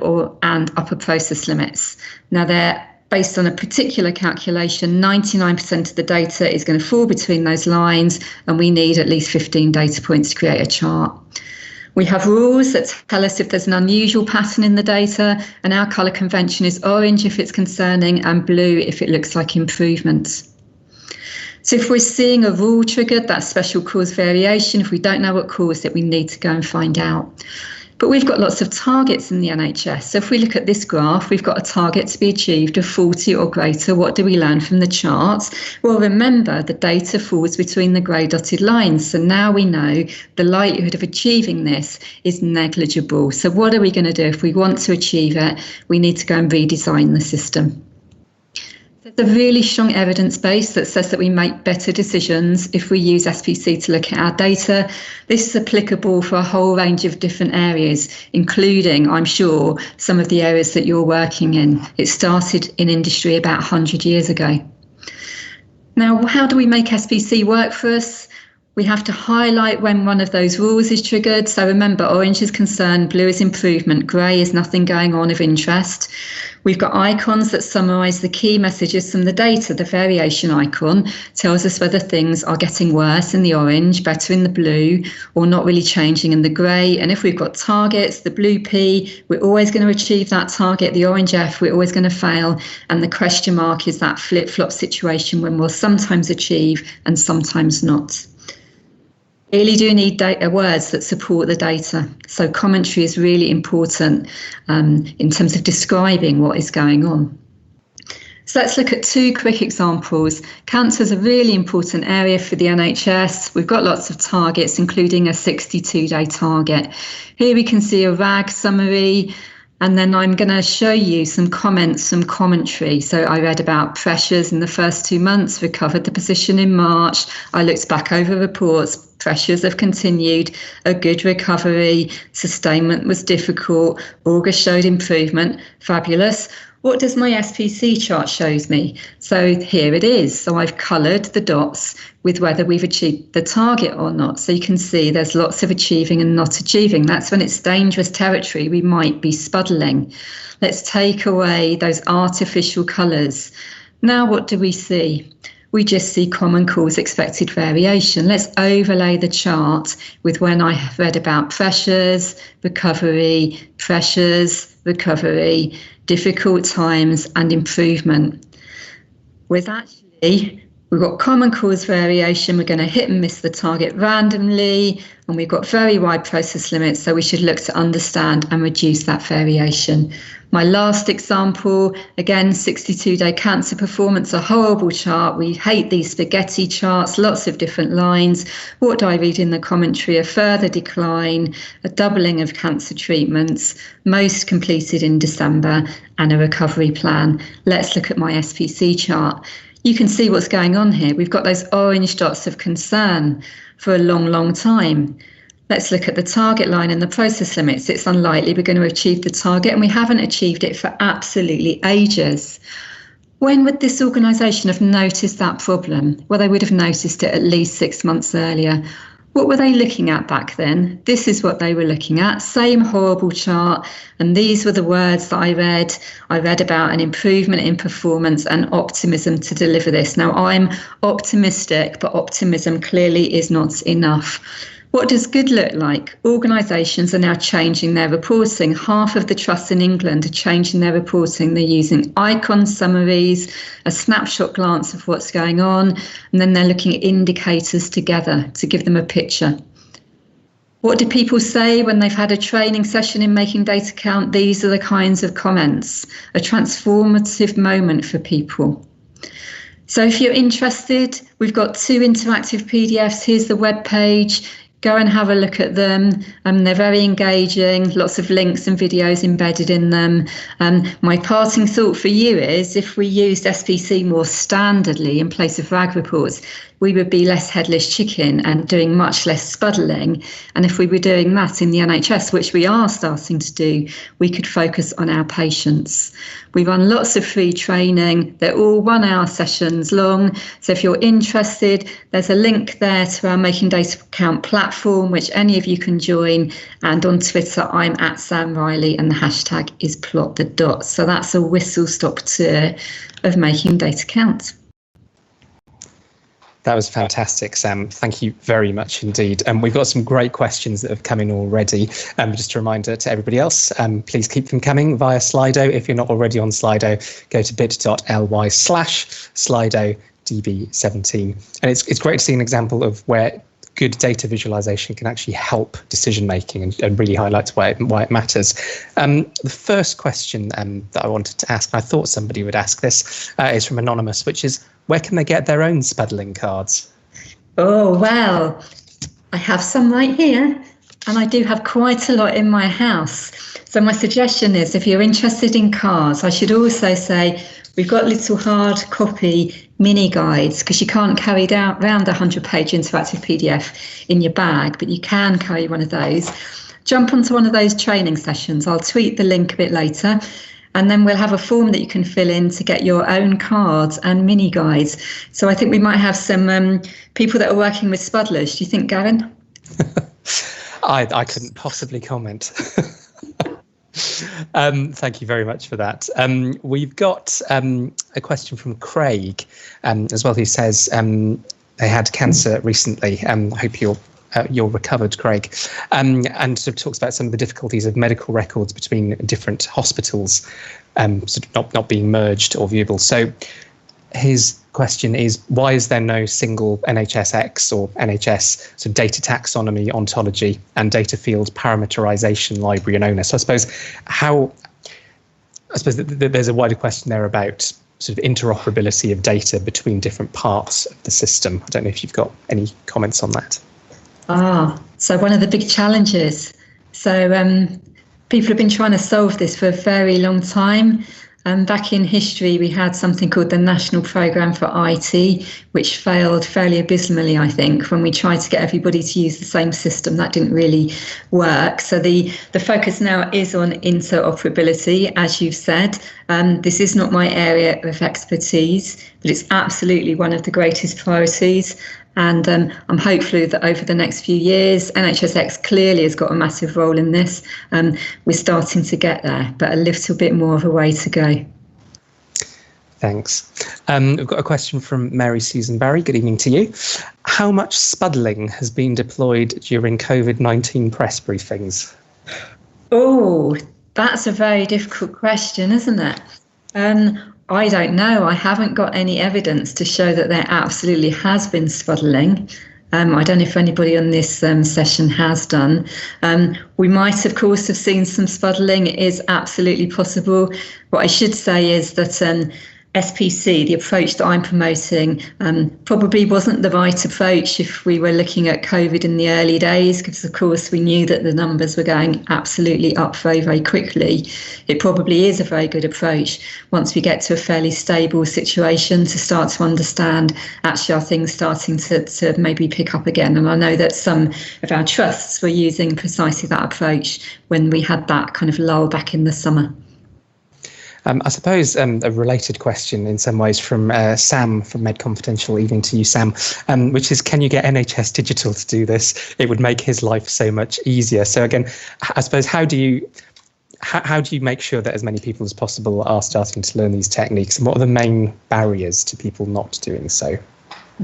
and upper process limits. Now they're based on a particular calculation. 99% of the data is going to fall between those lines, and we need at least 15 data points to create a chart. We have rules that tell us if there's an unusual pattern in the data, and our colour convention is orange if it's concerning and blue if it looks like improvement. So if we're seeing a rule triggered, that's special cause variation. If we don't know what caused it, we need to go and find out. But we've got lots of targets in the NHS. So if we look at this graph, we've got a target to be achieved of 40 or greater. What do we learn from the charts? Well, remember, the data falls between the grey dotted lines. So now we know the likelihood of achieving this is negligible. So what are we going to do? If we want to achieve it, we need to go and redesign the system. There's a really strong evidence base that says that we make better decisions if we use SPC to look at our data. This is applicable for a whole range of different areas, including, I'm sure, some of the areas that you're working in. It started in industry about 100 years ago. Now, how do we make SPC work for us? We have to highlight when one of those rules is triggered. So remember, orange is concern, blue is improvement, grey is nothing going on of interest. We've got icons that summarise the key messages from the data. The variation icon tells us whether things are getting worse in the orange, better in the blue, or not really changing in the grey. And if we've got targets, the blue P, we're always going to achieve that target. The orange F, we're always going to fail. And the question mark is that flip-flop situation when we'll sometimes achieve and sometimes not. Really do need data words that support the data. So commentary is really important in terms of describing what is going on. So let's look at 2 quick examples. Cancer is a really important area for the NHS. We've got lots of targets, including a 62-day target. Here we can see a RAG summary. And then I'm going to show you some comments, some commentary. So I read about pressures in the first 2 months, recovered the position in March. I looked back over reports, pressures have continued, a good recovery, sustainment was difficult, August showed improvement, fabulous. What does my SPC chart shows me? So here it is. So I've coloured the dots with whether we've achieved the target or not. So you can see there's lots of achieving and not achieving. That's when it's dangerous territory. We might be spuddling. Let's take away those artificial colours. Now what do we see? We just see common cause expected variation. Let's overlay the chart with when I have read about pressures, recovery, difficult times and improvement. With actually, we've got common cause variation, we're going to hit and miss the target randomly, and we've got very wide process limits, so we should look to understand and reduce that variation. My last example, again, 62-day cancer performance, a horrible chart. We hate these spaghetti charts, lots of different lines. What do I read in the commentary? A further decline, a doubling of cancer treatments, most completed in December, and a recovery plan. Let's look at my SPC chart. You can see what's going on here. We've got those orange dots of concern for a long, long time. Let's look at the target line and the process limits. It's unlikely we're going to achieve the target, and we haven't achieved it for absolutely ages. When would this organisation have noticed that problem? Well, they would have noticed it at least 6 months earlier. What were they looking at back then? This is what they were looking at. Same horrible chart. And these were the words that I read. I read about an improvement in performance and optimism to deliver this. Now, I'm optimistic, but optimism clearly is not enough. What does good look like? Organisations are now changing their reporting. Half of the trusts in England are changing their reporting. They're using icon summaries, a snapshot glance of what's going on, and then they're looking at indicators together to give them a picture. What do people say when they've had a training session in making data count? These are the kinds of comments, a transformative moment for people. So if you're interested, we've got 2 interactive PDFs. Here's the web page. Go and have a look at them. They're very engaging, lots of links and videos embedded in them. My parting thought for you is, if we used SPC more standardly in place of RAG reports, we would be less headless chicken and doing much less spuddling. And if we were doing that in the NHS, which we are starting to do, we could focus on our patients. We run lots of free training. They're all 1 hour sessions long. So if you're interested, there's a link there to our Making Data Count platform, which any of you can join. And on Twitter, I'm at Sam Riley and the hashtag is plot the dots. So that's a whistle-stop tour of Making Data Count. That was fantastic, Sam. Thank you very much indeed. We've got some great questions that have come in already. Just a reminder to everybody else, please keep them coming via Slido. If you're not already on Slido, go to bit.ly/SlidoDB17. And it's great to see an example of where good data visualization can actually help decision making and really highlights why it matters. The first question that I wanted to ask, and I thought somebody would ask this, is from Anonymous, which is, where can they get their own Spuddling cards? Oh, well, I have some right here, and I do have quite a lot in my house. So my suggestion is, if you're interested in cards, I should also say we've got little hard copy mini guides, because you can't carry around a 100-page interactive PDF in your bag, but you can carry one of those. Jump onto one of those training sessions. I'll tweet the link a bit later. And then we'll have a form that you can fill in to get your own cards and mini guides. So I think we might have some people that are working with Spuddlers. Do you think, Gavin? I couldn't possibly comment. Thank you very much for that. We've got a question from Craig as well, who says they had cancer recently. I hope you're recovered, Craig, and sort of talks about some of the difficulties of medical records between different hospitals sort of not being merged or viewable. So his question is, why is there no single NHSX or NHS sort of data taxonomy, ontology and data field parameterization library and owner? So I suppose there's a wider question there about sort of interoperability of data between different parts of the system. I don't know if you've got any comments on that. So one of the big challenges. So people have been trying to solve this for a very long time. Back in history, we had something called the National Programme for IT, which failed fairly abysmally, I think, when we tried to get everybody to use the same system. That didn't really work. So the focus now is on interoperability, as you've said. This is not my area of expertise, but it's absolutely one of the greatest priorities. And I'm hopeful that over the next few years, NHSX clearly has got a massive role in this. We're starting to get there, but a little bit more of a way to go. Thanks. We've got a question from Mary Susan Barry. Good evening to you. How much Spuddling has been deployed during COVID-19 press briefings? Oh, that's a very difficult question, isn't it? I don't know. I haven't got any evidence to show that there absolutely has been Spuddling. I don't know if anybody on this session has done. We might, of course, have seen some Spuddling. It is absolutely possible. What I should say is that SPC, the approach that I'm promoting, probably wasn't the right approach if we were looking at COVID in the early days, because of course we knew that the numbers were going absolutely up very, very quickly. It probably is a very good approach once we get to a fairly stable situation to start to understand, actually, are things starting to maybe pick up again. And I know that some of our trusts were using precisely that approach when we had that kind of lull back in the summer. I suppose a related question in some ways from Sam from Med Confidential, evening to you, Sam, which is, can you get NHS Digital to do this? It would make his life so much easier. So again, I suppose, how do you make sure that as many people as possible are starting to learn these techniques, and what are the main barriers to people not doing so?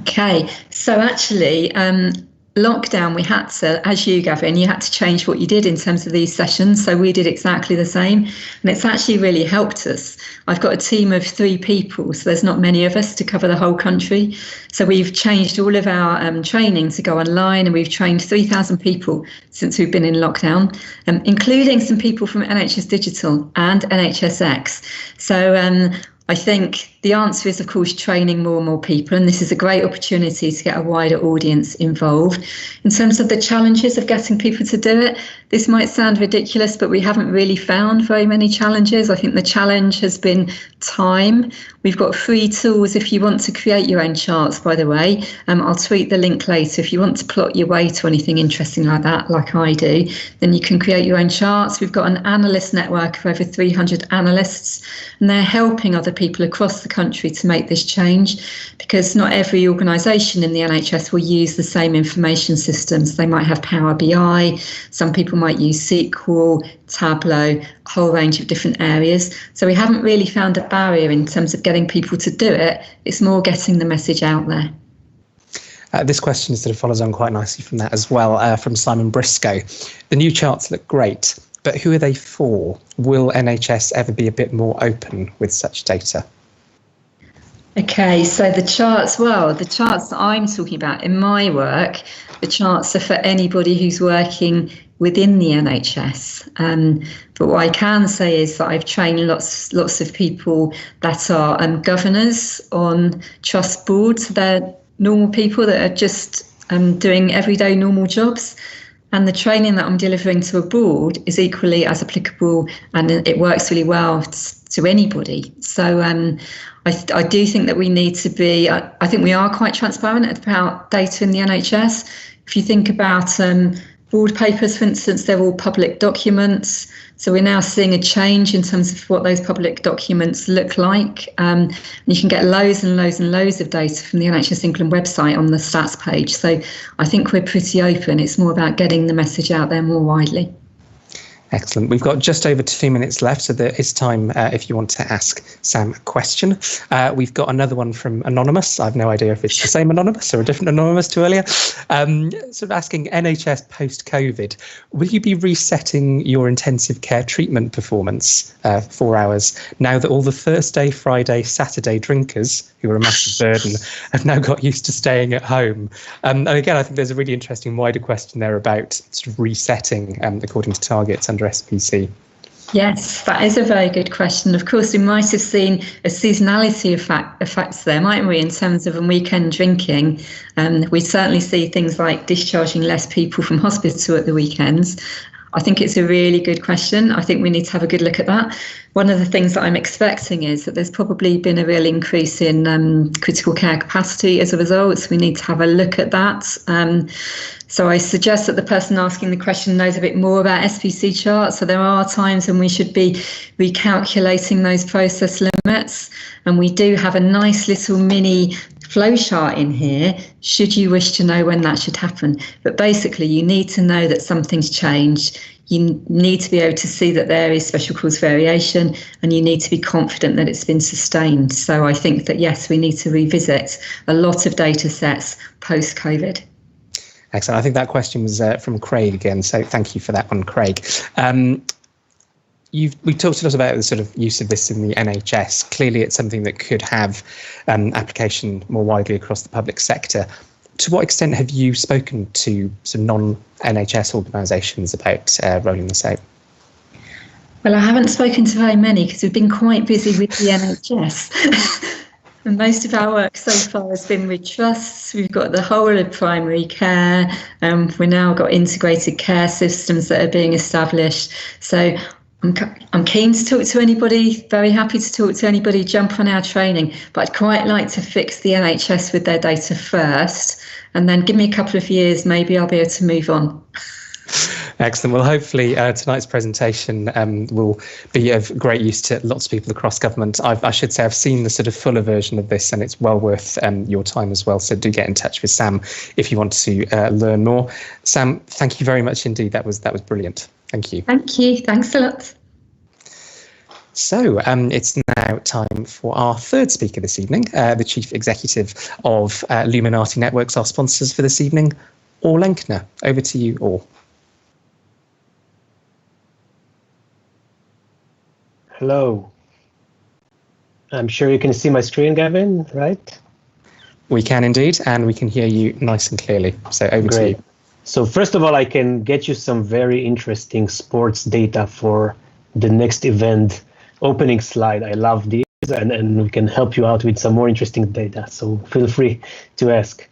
Okay, so actually, lockdown, we had to, as you, Gavin, you had to change what you did in terms of these sessions. So we did exactly the same. And it's actually really helped us. I've got a team of 3 people, so there's not many of us to cover the whole country. So we've changed all of our training to go online, and we've trained 3,000 people since we've been in lockdown, including some people from NHS Digital and NHSX. So I think the answer is, of course, training more and more people, and this is a great opportunity to get a wider audience involved. In terms of the challenges of getting people to do it, this might sound ridiculous, but we haven't really found very many challenges. I think the challenge has been time. We've got free tools if you want to create your own charts, by the way. I'll tweet the link later. If you want to plot your weight or anything interesting like that, like I do, then you can create your own charts. We've got an analyst network of over 300 analysts, and they're helping other people across the country to make this change, because not every organisation in the NHS will use the same information systems. They might have Power BI, some people might use SQL, Tableau, a whole range of different areas. So we haven't really found a barrier in terms of getting people to do it. It's more getting the message out there. This question sort of follows on quite nicely from that as well, from Simon Briscoe. The new charts look great, but who are they for? Will NHS ever be a bit more open with such data? Okay, so the charts that I'm talking about in my work, the charts are for anybody who's working within the NHS. But what I can say is that I've trained lots of people that are governors on trust boards. They're normal people that are just doing everyday normal jobs. And the training that I'm delivering to a board is equally as applicable, and it works really well to anybody. So I do think that we need to be, I think we are quite transparent about data in the NHS. If you think about board papers, for instance, they're all public documents. So we're now seeing a change in terms of what those public documents look like. And you can get loads and loads and loads of data from the NHS England website on the stats page. So I think we're pretty open. It's more about getting the message out there more widely. Excellent. We've got just over 2 minutes left, so there is time if you want to ask Sam a question. We've got another one from Anonymous. I've no idea if it's the same Anonymous or a different Anonymous to earlier. Sort of asking, NHS post-COVID, will you be resetting your intensive care treatment performance 4 hours now that all the Thursday, Friday, Saturday drinkers, who are a massive burden, have now got used to staying at home? And again, I think there's a really interesting wider question there about sort of resetting according to targets under SPC. Yes, that is a very good question. Of course, we might have seen a seasonality effects there, mightn't we, in terms of weekend drinking. We certainly see things like discharging less people from hospital at the weekends. I think it's a really good question. I think we need to have a good look at that. One of the things that I'm expecting is that there's probably been a real increase in critical care capacity as a result. So we need to have a look at that. So I suggest that the person asking the question knows a bit more about SPC charts. So there are times when we should be recalculating those process limits. And we do have a nice little mini flowchart in here, should you wish to know when that should happen. But basically, you need to know that something's changed. You need to be able to see that there is special cause variation, and you need to be confident that it's been sustained. So I think that, yes, we need to revisit a lot of data sets post-COVID. Excellent. I think that question was from Craig again, so thank you for that one, Craig. We've talked a lot about the sort of use of this in the NHS. Clearly, it's something that could have application more widely across the public sector. To what extent have you spoken to some non-NHS organisations about rolling this out? Well, I haven't spoken to very many because we've been quite busy with the NHS. And most of our work so far has been with trusts. We've got the whole of primary care. We've now got integrated care systems that are being established. So I'm keen to talk to anybody, very happy to talk to anybody, jump on our training, but I'd quite like to fix the NHS with their data first, and then give me a couple of years, maybe I'll be able to move on. Excellent. Well, hopefully tonight's presentation will be of great use to lots of people across government. I should say I've seen the sort of fuller version of this, and it's well worth your time as well. So do get in touch with Sam if you want to learn more. Sam, thank you very much indeed. That was brilliant. Thank you. Thank you. Thanks a lot. So it's now time for our third speaker this evening, the Chief Executive of Luminati Networks, our sponsors for this evening, Or Lenkner. Over to you, Or. Hello. I'm sure you can see my screen, Gavin, right? We can indeed, and we can hear you nice and clearly. So over to you. So first of all, I can get you some very interesting sports data for the next event. Opening slide. I love this. and we can help you out with some more interesting data. So feel free to ask.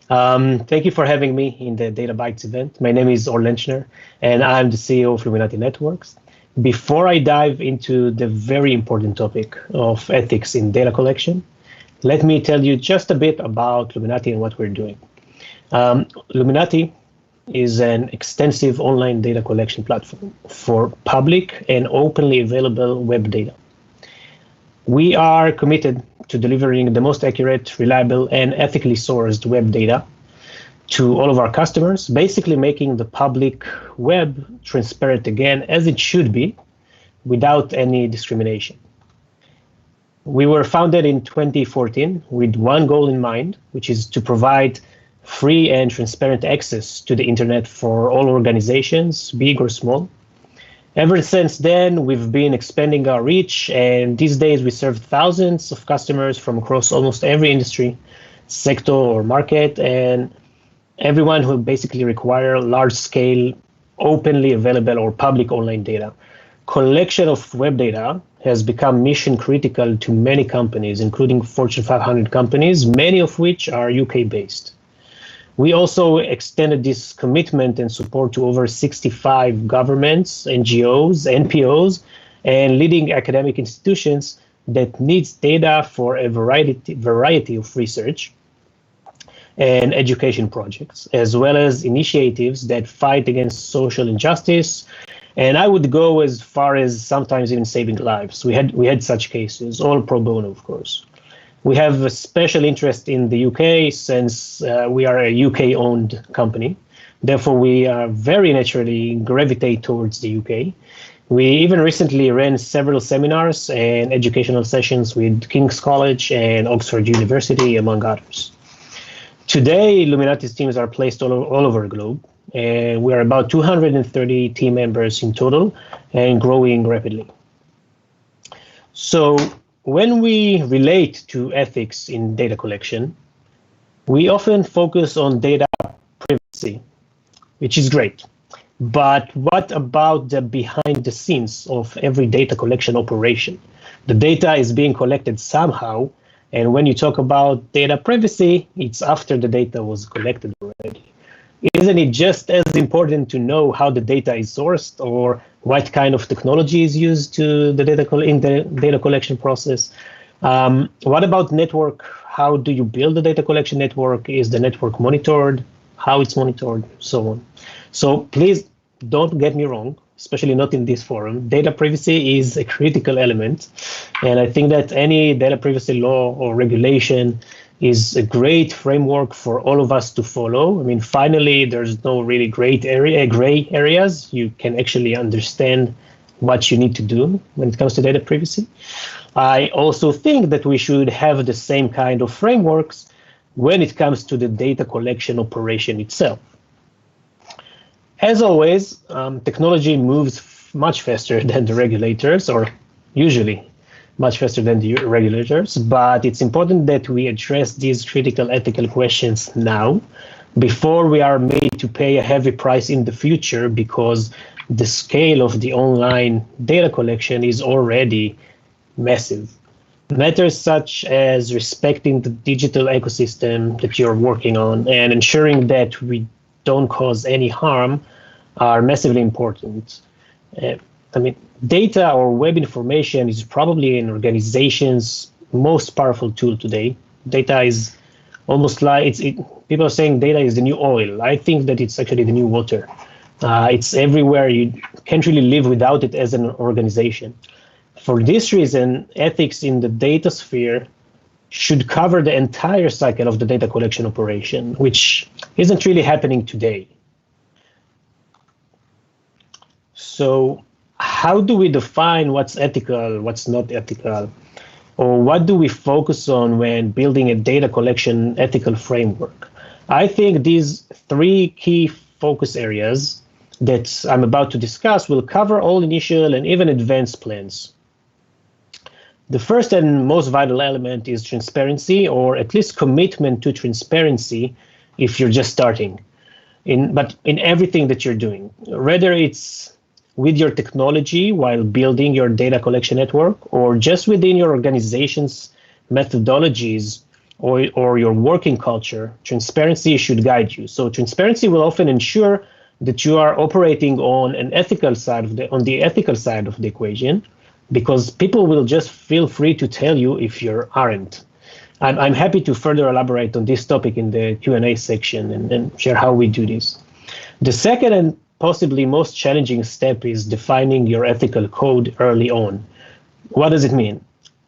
Thank you for having me in the Data Bytes event. My name is Or Lenchner, and I'm the CEO of Luminati Networks. Before I dive into the very important topic of ethics in data collection, let me tell you just a bit about Luminati and what we're doing. Luminati is an extensive online data collection platform for public and openly available web data. We are committed to delivering the most accurate, reliable, and ethically sourced web data to all of our customers, basically making the public web transparent again, as it should be, without any discrimination. We were founded in 2014 with one goal in mind, which is to provide free and transparent access to the internet for all organizations, big or small. Ever since then, we've been expanding our reach, and these days we serve thousands of customers from across almost every industry, sector, or market, and everyone who basically require large-scale, openly available or public online data. Collection of web data has become mission critical to many companies, including Fortune 500 companies, many of which are UK-based. We also extended this commitment and support to over 65 governments, NGOs, NPOs, and leading academic institutions that needs data for a variety of research and education projects, as well as initiatives that fight against social injustice. And I would go as far as sometimes even saving lives. We had such cases, all pro bono, of course. We have a special interest in the UK since we are a UK-owned company. Therefore, we very naturally gravitate towards the UK. We even recently ran several seminars and educational sessions with King's College and Oxford University, among others. Today, Luminati's teams are placed all over the globe, and we are about 230 team members in total and growing rapidly. So, when we relate to ethics in data collection, we often focus on data privacy, which is great. But what about the behind the scenes of every data collection operation? The data is being collected somehow, and when you talk about data privacy, it's after the data was collected already. Isn't it just as important to know how the data is sourced or what kind of technology is used to the data in the data collection process? What about network? How do you build a data collection network? Is the network monitored? How it's monitored? So on. So please don't get me wrong, especially not in this forum. Data privacy is a critical element. And I think that any data privacy law or regulation is a great framework for all of us to follow. I mean, finally, there's no really gray areas. You can actually understand what you need to do when it comes to data privacy. I also think that we should have the same kind of frameworks when it comes to the data collection operation itself. As always, technology moves much faster than the regulators, or usually much faster than the regulators, but it's important that we address these critical ethical questions now before we are made to pay a heavy price in the future, because the scale of the online data collection is already massive. Matters such as respecting the digital ecosystem that you're working on and ensuring that we don't cause any harm are massively important. I mean, data or web information is probably an organization's most powerful tool today. Data is almost like people are saying data is the new oil. I think that it's actually the new water. It's everywhere. You can't really live without it as an organization. For this reason, ethics in the data sphere should cover the entire cycle of the data collection operation, which isn't really happening today. So how do we define what's ethical, what's not ethical? Or what do we focus on when building a data collection ethical framework? I think these three key focus areas that I'm about to discuss will cover all initial and even advanced plans. The first and most vital element is transparency, or at least commitment to transparency if you're just starting, but in everything that you're doing, whether it's with your technology while building your data collection network, or just within your organization's methodologies or your working culture, transparency should guide you. So transparency will often ensure that you are operating on the ethical side of the equation, because people will just feel free to tell you if you aren't. I'm happy to further elaborate on this topic in the Q&A section and share how we do this. The second and possibly most challenging step is defining your ethical code early on. What does it mean?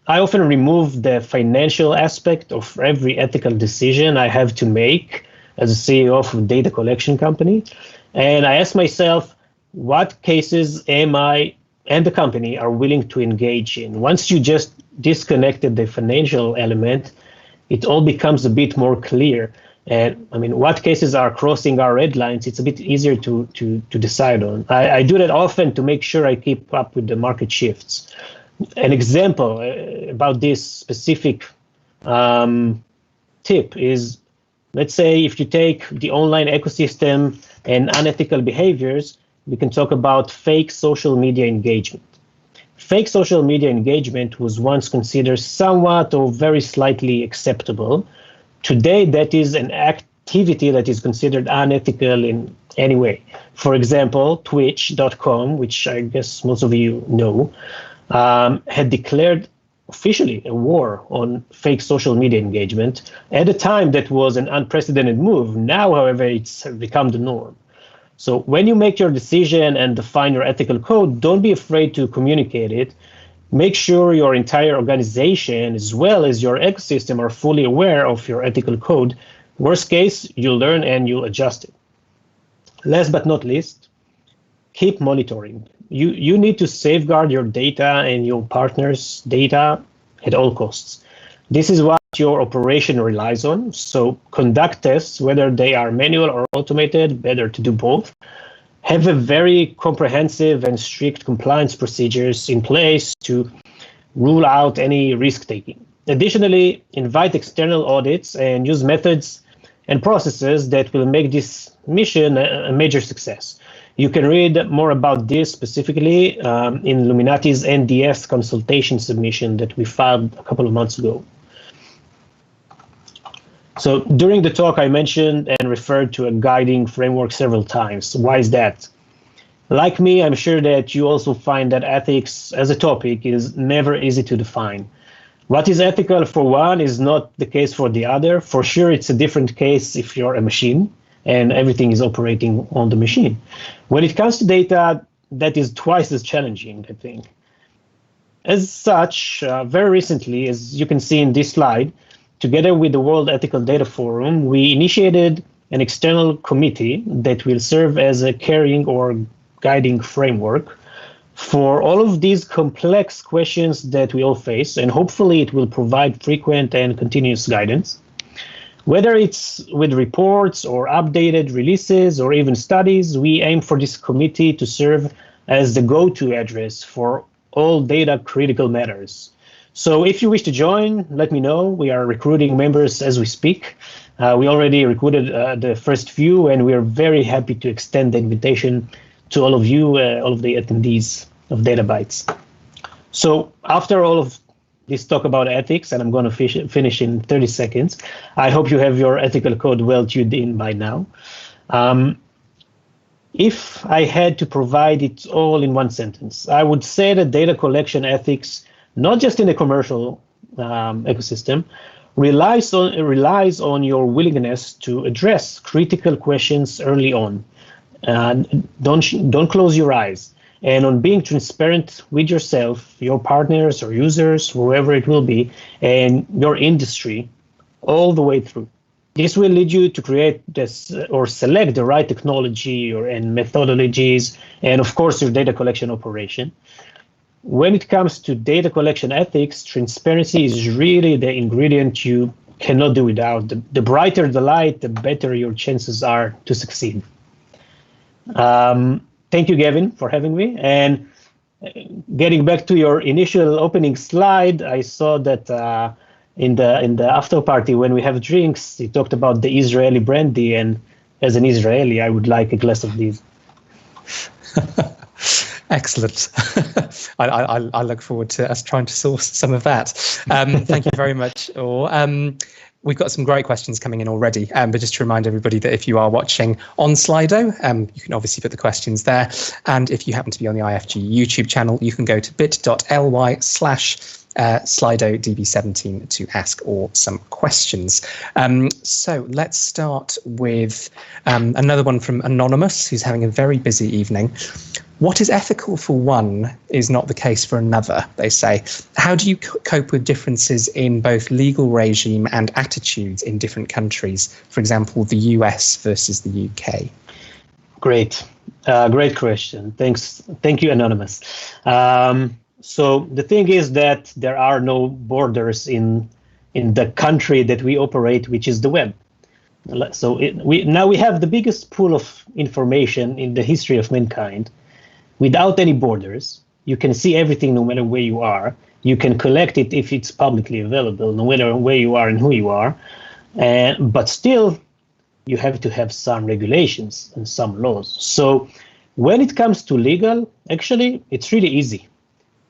I often remove the financial aspect of every ethical decision I have to make as a CEO of a data collection company. And I ask myself, what cases am I and the company are willing to engage in? Once you just disconnected the financial element, it all becomes a bit more clear. And I mean, what cases are crossing our red lines? It's a bit easier to decide on. I do that often to make sure I keep up with the market shifts. An example about this specific tip is, let's say if you take the online ecosystem and unethical behaviors, we can talk about fake social media engagement. Fake social media engagement was once considered somewhat or very slightly acceptable. Today, that is an activity that is considered unethical in any way. For example, Twitch.com, which I guess most of you know, had declared officially a war on fake social media engagement. At the time, that was an unprecedented move. Now, however, it's become the norm. So when you make your decision and define your ethical code, don't be afraid to communicate it. Make sure your entire organization, as well as your ecosystem, are fully aware of your ethical code. Worst case, you'll learn and you'll adjust it. Last but not least, keep monitoring. You need to safeguard your data and your partners' data at all costs. This is what your operation relies on. So conduct tests, whether they are manual or automated, better to do both. Have a very comprehensive and strict compliance procedures in place to rule out any risk taking. Additionally, invite external audits and use methods and processes that will make this mission a major success. You can read more about this specifically in Luminati's NDS consultation submission that we filed a couple of months ago. So during the talk, I mentioned and referred to a guiding framework several times. Why is that? Like me, I'm sure that you also find that ethics as a topic is never easy to define. What is ethical for one is not the case for the other. For sure, it's a different case if you're a machine and everything is operating on the machine. When it comes to data, that is twice as challenging, I think. As such, very recently, as you can see in this slide, together with the World Ethical Data Forum, we initiated an external committee that will serve as a carrying or guiding framework for all of these complex questions that we all face, and hopefully it will provide frequent and continuous guidance. Whether it's with reports or updated releases or even studies, we aim for this committee to serve as the go-to address for all data critical matters. So if you wish to join, let me know. We are recruiting members as we speak. We already recruited the first few, and we are very happy to extend the invitation to all of you, all of the attendees of DataBytes. So after all of this talk about ethics, and I'm going to finish in 30 seconds, I hope you have your ethical code well tuned in by now. If I had to provide it all in one sentence, I would say that data collection ethics, not just in the commercial ecosystem, relies on your willingness to address critical questions early on. Don't close your eyes, and on being transparent with yourself, your partners or users, whoever it will be, and your industry all the way through. This will lead you to create this or select the right technology and methodologies, and of course your data collection operation. When it comes to data collection ethics, transparency is really the ingredient you cannot do without. The brighter the light, the better your chances are to succeed. Thank you, Gavin, for having me. And getting back to your initial opening slide, I saw that in the after party when we have drinks, you talked about the Israeli brandy, and as an Israeli, I would like a glass of these. Excellent. I look forward to us trying to source some of that. Thank you very much. We've got some great questions coming in already, but just to remind everybody that if you are watching on Slido, you can obviously put the questions there. And if you happen to be on the IFG YouTube channel, you can go to bit.ly/SlidoDB17 to ask all some questions. So let's start with another one from Anonymous, who's having a very busy evening. What is ethical for one is not the case for another, they say. How do you cope with differences in both legal regime and attitudes in different countries? For example, the US versus the UK. Great. Great question. Thanks. Thank you, Anonymous. So the thing is that there are no borders in the country that we operate, which is the web. So now we have the biggest pool of information in the history of mankind. Without any borders, you can see everything no matter where you are. You can collect it if it's publicly available, no matter where you are and who you are. But still, you have to have some regulations and some laws. So when it comes to legal, actually, it's really easy.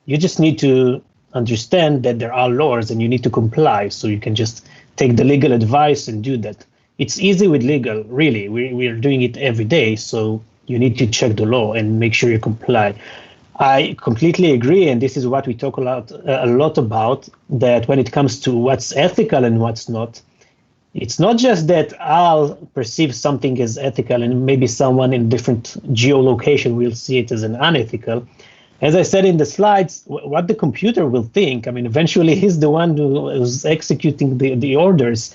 You just need to understand that there are laws and you need to comply. So you can just take the legal advice and do that. It's easy with legal, really. We are doing it every day. So you need to check the law and make sure you comply. I completely agree, and this is what we talk a lot about, that when it comes to what's ethical and what's not, it's not just that I'll perceive something as ethical and maybe someone in different geolocation will see it as an unethical. As I said in the slides, what the computer will think, I mean, eventually he's the one who's executing the orders.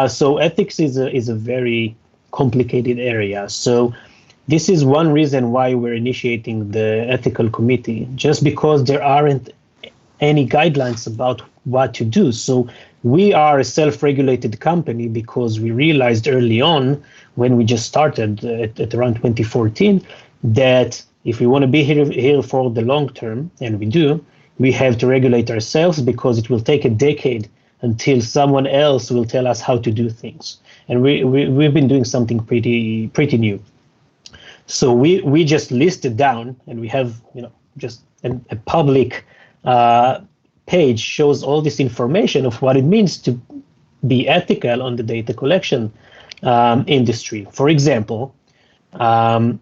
So ethics is a very complicated area. So this is one reason why we're initiating the ethical committee, just because there aren't any guidelines about what to do. So we are a self-regulated company because we realized early on when we just started at around 2014 that if we want to be here for the long term, and we do, we have to regulate ourselves because it will take a decade until someone else will tell us how to do things. And we've been doing something pretty new. So we just listed down, and we have just a public page shows all this information of what it means to be ethical on the data collection industry. For example, we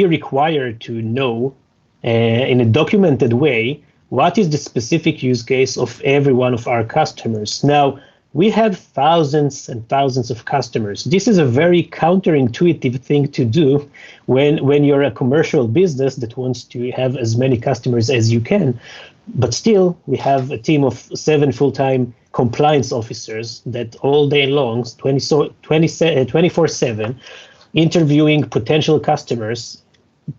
require to know in a documented way what is the specific use case of every one of our customers. Now, we have thousands and thousands of customers. This is a very counterintuitive thing to do when you're a commercial business that wants to have as many customers as you can. But still, we have a team of 7 full-time compliance officers that all day long, 24/7, interviewing potential customers.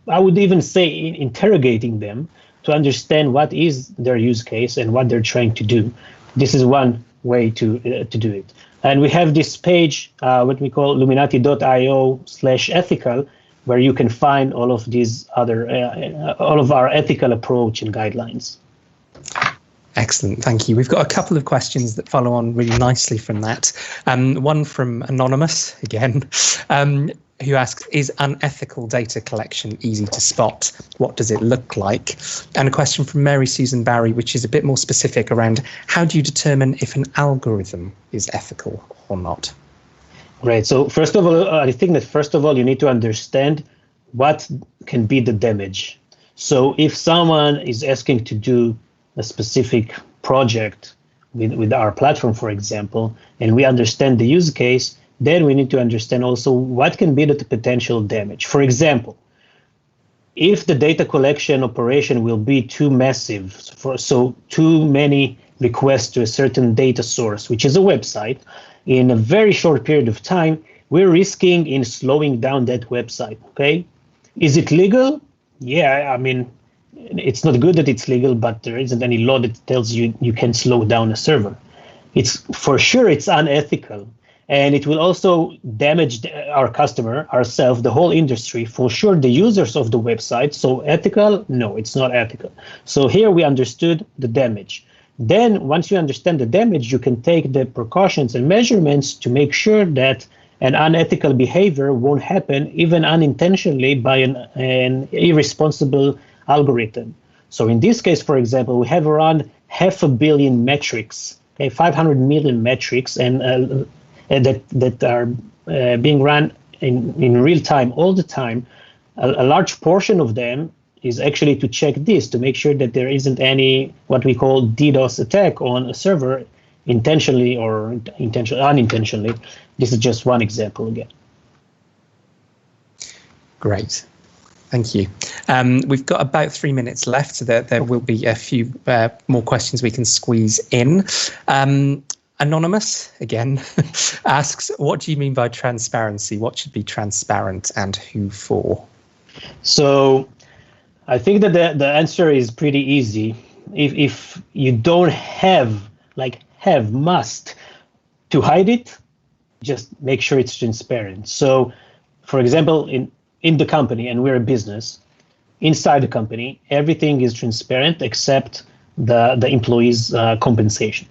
I would even say interrogating them to understand what is their use case and what they're trying to do. This is one way to do it. And we have this page, what we call luminati.io/ethical, where you can find all of these all of our ethical approach and guidelines. Excellent, thank you. We've got a couple of questions that follow on really nicely from that. One from Anonymous, again, who asks, is unethical data collection easy to spot? What does it look like? And a question from Mary Susan Barry, which is a bit more specific around how do you determine if an algorithm is ethical or not? Right. So first of all, I think that first of all, you need to understand what can be the damage. So if someone is asking to do a specific project with our platform, for example, and we understand the use case, then we need to understand also what can be the potential damage. For example, if the data collection operation will be too massive, so too many requests to a certain data source, which is a website, in a very short period of time, we're risking in slowing down that website, okay? Is it legal? Yeah, I mean, it's not good that it's legal, but there isn't any law that tells you you can slow down a server. It's for sure it's unethical. And it will also damage our customer, ourselves, the whole industry, for sure the users of the website. So ethical? No, it's not ethical. So here we understood the damage. Then once you understand the damage, you can take the precautions and measurements to make sure that And unethical behavior won't happen even unintentionally by an irresponsible algorithm. So in this case, for example, we have around 500 million metrics, 500 million metrics, and that are being run in real time all the time. A large portion of them is actually to check this, to make sure that there isn't any what we call DDoS attack on a server, intentionally or unintentionally. This is just one example again. Great. Thank you. We've got about 3 minutes left, so there will be a few more questions we can squeeze in. Anonymous, again, asks, what do you mean by transparency? What should be transparent and who for? So I think that the answer is pretty easy. If you don't must to hide it, just make sure it's transparent. So, for example, in the company, and we're a business, inside the company, everything is transparent except the employees' compensation.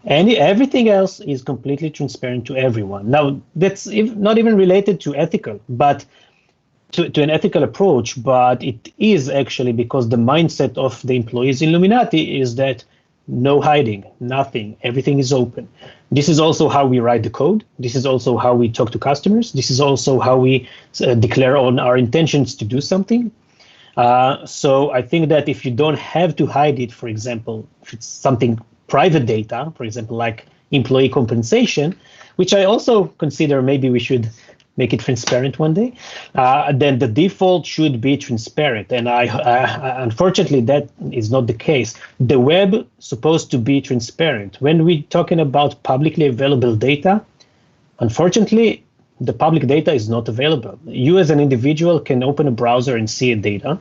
And everything else is completely transparent to everyone. Now, that's not even related to ethical, but to an ethical approach, but it is actually because the mindset of the employees in Illuminati is that no hiding, nothing, everything is open. This is also how we write the code. This is also how we talk to customers. This is also how we declare on our intentions to do something. So I think that if you don't have to hide it, for example, if it's something private data, for example, like employee compensation, which I also consider maybe we should make it transparent one day, then the default should be transparent. And unfortunately, that is not the case. The web is supposed to be transparent. When we're talking about publicly available data, unfortunately, the public data is not available. You as an individual can open a browser and see data,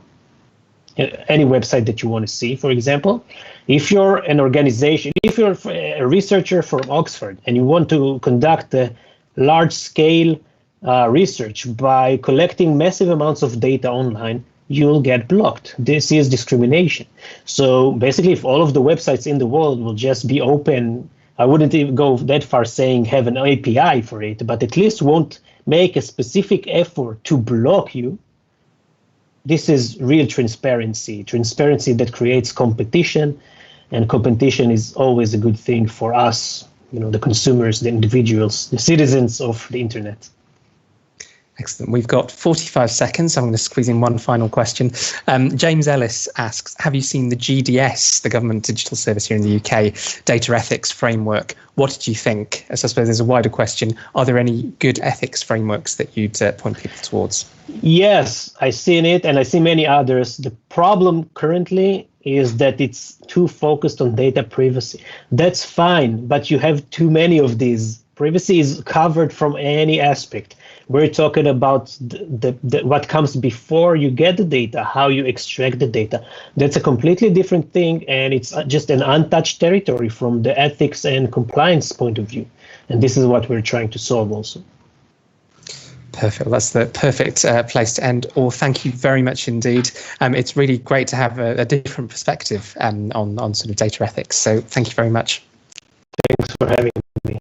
any website that you want to see, for example. If you're an organization, if you're a researcher from Oxford and you want to conduct a large-scale research by collecting massive amounts of data online, you'll get blocked. This is discrimination. So basically, if all of the websites in the world will just be open, I wouldn't even go that far saying have an API for it, but at least won't make a specific effort to block you. This is real transparency that creates competition, and competition is always a good thing for us, the consumers, the individuals, the citizens of the internet. Excellent. We've got 45 seconds. So I'm going to squeeze in one final question. James Ellis asks, have you seen the GDS, the Government Digital Service here in the UK, data ethics framework? What did you think? So I suppose there's a wider question. Are there any good ethics frameworks that you'd point people towards? Yes, I've seen it, and I see many others. The problem currently is that it's too focused on data privacy. That's fine, but you have too many of these. Privacy is covered from any aspect. We're talking about what comes before you get the data, how you extract the data. That's a completely different thing, and it's just an untouched territory from the ethics and compliance point of view. And this is what we're trying to solve also. Perfect. That's the perfect place to end. Or thank you very much indeed. It's really great to have a different perspective on sort of data ethics. So thank you very much. Thanks for having me.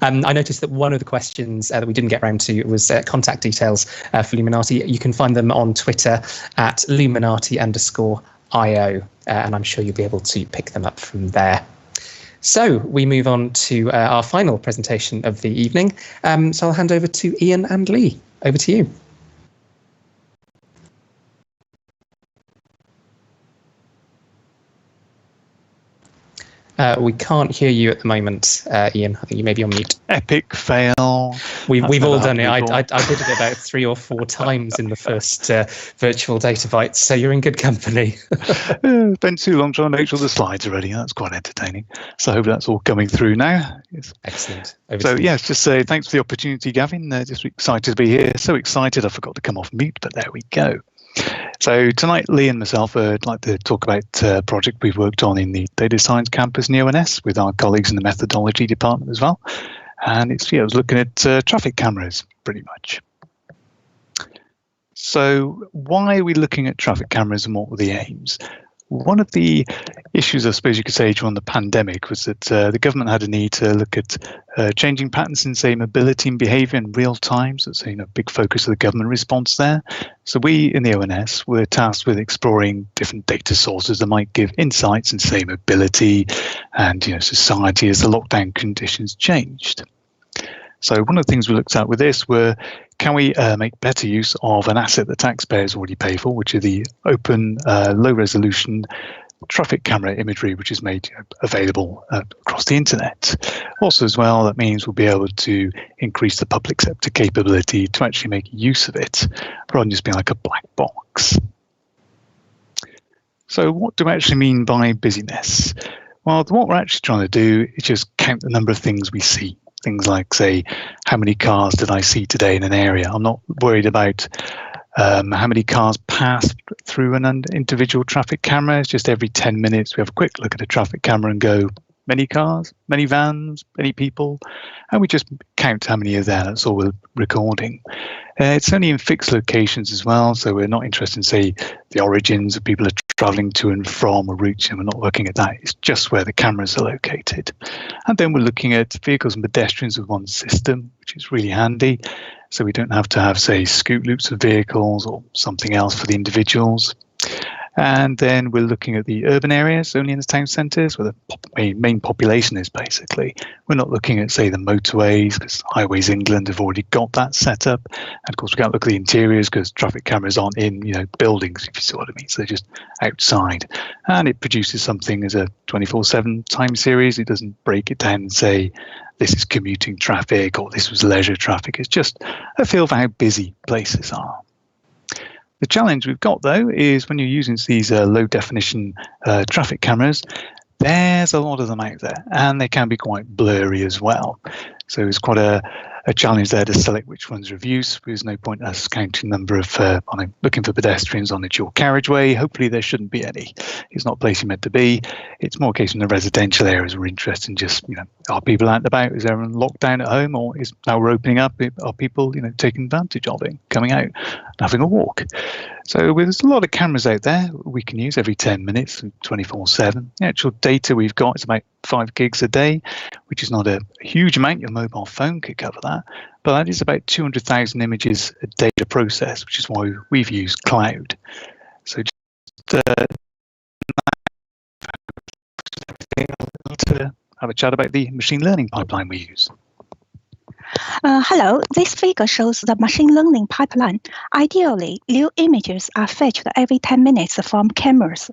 I noticed that one of the questions that we didn't get around to was contact details for Illuminati. You can find them on Twitter at Illuminati_IO, and I'm sure you'll be able to pick them up from there. So we move on to our final presentation of the evening. So I'll hand over to Ian and Lee. Over to you. We can't hear you at the moment, Ian. I think you may be on mute. Epic fail. We've all done it. I did it about 3 or 4 times in the first virtual Data Bites, so you're in good company. Spent too long trying to make sure the slides are ready. That's quite entertaining. So I hope that's all coming through now. Yes. Excellent. Yes, just say thanks for the opportunity, Gavin. Just excited to be here. So excited I forgot to come off mute, but there we go. So tonight, Lee and myself would like to talk about a project we've worked on in the Data Science Campus in the ONS with our colleagues in the Methodology Department as well. And it's, I was looking at traffic cameras, pretty much. So why are we looking at traffic cameras and what were the aims? One of the issues, I suppose you could say, during the pandemic was that the government had a need to look at changing patterns in, say, mobility and behaviour in real time. So it's a big focus of the government response there. So we in the ONS were tasked with exploring different data sources that might give insights in, say, mobility and society as the lockdown conditions changed. So one of the things we looked at with this were, can we make better use of an asset that taxpayers already pay for, which are the open, low-resolution traffic camera imagery, which is made available across the internet. Also, as well, that means we'll be able to increase the public sector capability to actually make use of it, rather than just being like a black box. So what do I actually mean by busyness? Well, what we're actually trying to do is just count the number of things we see. Things like, say, how many cars did I see today in an area? I'm not worried about how many cars pass through an individual traffic camera. It's just every 10 minutes we have a quick look at a traffic camera and go, many cars, many vans, many people, and we just count how many are there. That's all we're recording. It's only in fixed locations as well, so we're not interested in, say, the origins of people are travelling to and from a route, and we're not looking at that. It's just where the cameras are located. And then we're looking at vehicles and pedestrians with one system, which is really handy. So we don't have to have, say, scoot loops of vehicles or something else for the individuals. And then we're looking at the urban areas, only in the town centres, where the main population is, basically. We're not looking at, say, the motorways, because Highways England have already got that set up. And of course, we can't look at the interiors because traffic cameras aren't in, buildings, if you see what I mean. So they're just outside. And it produces something as a 24/7 time series. It doesn't break it down and say, this is commuting traffic or this was leisure traffic. It's just a feel for how busy places are. The challenge we've got, though, is when you're using these low-definition traffic cameras, there's a lot of them out there, and they can be quite blurry as well. So it's quite a challenge there to select which ones are of use. There's no point us counting number of looking for pedestrians on a dual carriageway. Hopefully there shouldn't be any. It's not a place you're meant to be. It's more a case in the residential areas we're interested in. Just, are people out and about? Is everyone locked down at home, or is now we're opening up? Are people, taking advantage of it, coming out, having a walk? So there's a lot of cameras out there we can use every 10 minutes, 24/7. The actual data we've got is about 5 gigs a day, which is not a huge amount. Your mobile phone could cover that, but that is about 200,000 images a day to process, which is why we've used cloud. So just to have a chat about the machine learning pipeline we use. Hello, this figure shows the machine learning pipeline. Ideally, new images are fetched every 10 minutes from cameras.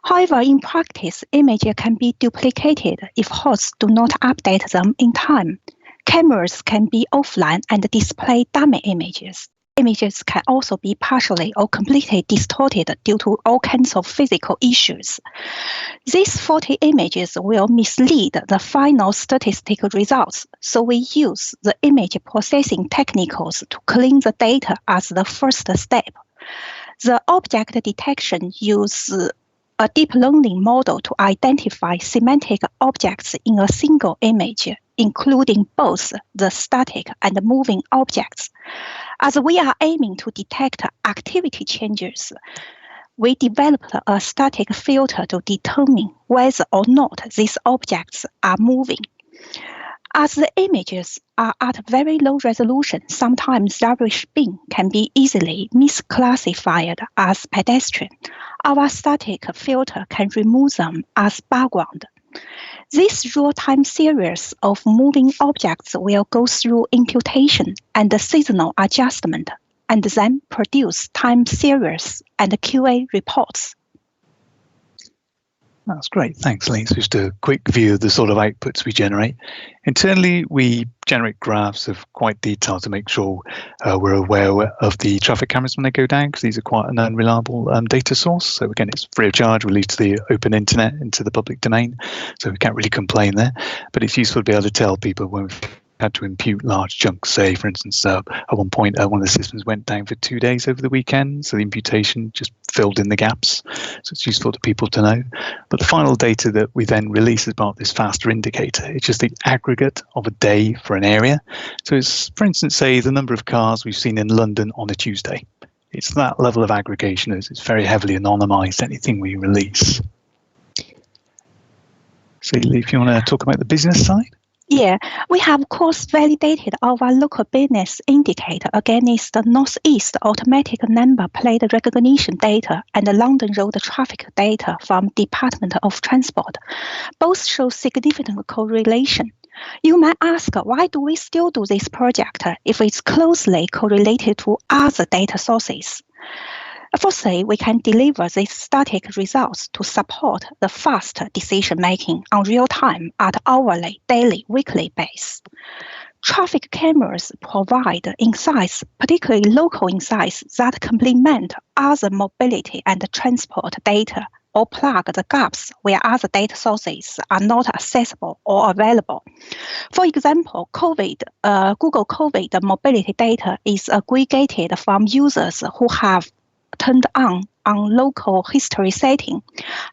However, in practice, images can be duplicated if hosts do not update them in time. Cameras can be offline and display dummy images. Images can also be partially or completely distorted due to all kinds of physical issues. These faulty images will mislead the final statistical results, so we use the image processing technicals to clean the data as the first step. The object detection uses a deep learning model to identify semantic objects in a single image, including both the static and moving objects. As we are aiming to detect activity changes, we developed a static filter to determine whether or not these objects are moving. As the images are at very low resolution, sometimes rubbish bin can be easily misclassified as pedestrian. Our static filter can remove them as background. This raw time series of moving objects will go through imputation and seasonal adjustment, and then produce time series and QA reports. That's great. Thanks, Lee. So just a quick view of the sort of outputs we generate. Internally, we generate graphs of quite detailed to make sure we're aware of the traffic cameras when they go down, because these are quite an unreliable data source. So again, it's free of charge, released to the open internet, into the public domain. So we can't really complain there. But it's useful to be able to tell people when we've had to impute large chunks. Say, for instance, at one point, one of the systems went down for 2 days over the weekend, so the imputation just filled in the gaps. So it's useful to people to know. But the final data that we then release as part of this faster indicator, it's just the aggregate of a day for an area. So it's, for instance, say the number of cars we've seen in London on a Tuesday. It's that level of aggregation. It's very heavily anonymized, anything we release. So Lee, if you want to talk about the business side. Yeah, we have cross-validated our local business indicator against the Northeast automatic number plate recognition data and the London road traffic data from Department of Transport. Both show significant correlation. You might ask, why do we still do this project if it's closely correlated to other data sources? Firstly, we can deliver these static results to support the fast decision-making on real-time at hourly, daily, weekly base. Traffic cameras provide insights, particularly local insights, that complement other mobility and transport data or plug the gaps where other data sources are not accessible or available. For example, Google COVID mobility data is aggregated from users who have turned on local history setting.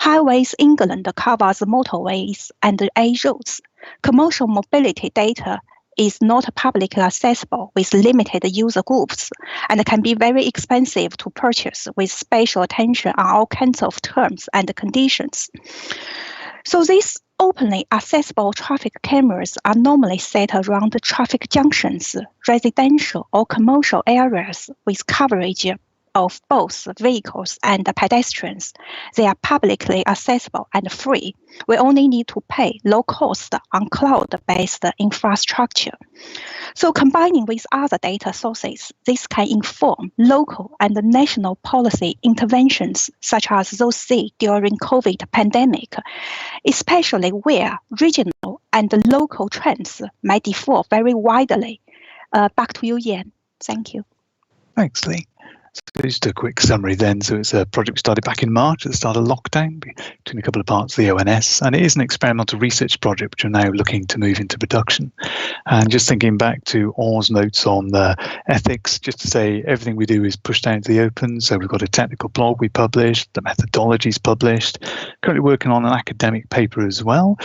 Highways England covers motorways and A roads. Commercial mobility data is not publicly accessible with limited user groups and can be very expensive to purchase with special attention on all kinds of terms and conditions. So these openly accessible traffic cameras are normally set around the traffic junctions, residential or commercial areas with coverage of both vehicles and pedestrians. They are publicly accessible and free. We only need to pay low cost on cloud-based infrastructure. So combining with other data sources, this can inform local and national policy interventions, such as those seen during COVID pandemic, especially where regional and local trends may differ very widely. Back to you, Ian. Thank you. Thanks, Lee. So just a quick summary then. So it's a project we started back in March at the start of lockdown between a couple of parts of the ONS, and it is an experimental research project which we're now looking to move into production. And just thinking back to Or's notes on the ethics, just to say everything we do is pushed out into the open. So we've got a technical blog we published, the methodology's published, currently working on an academic paper as well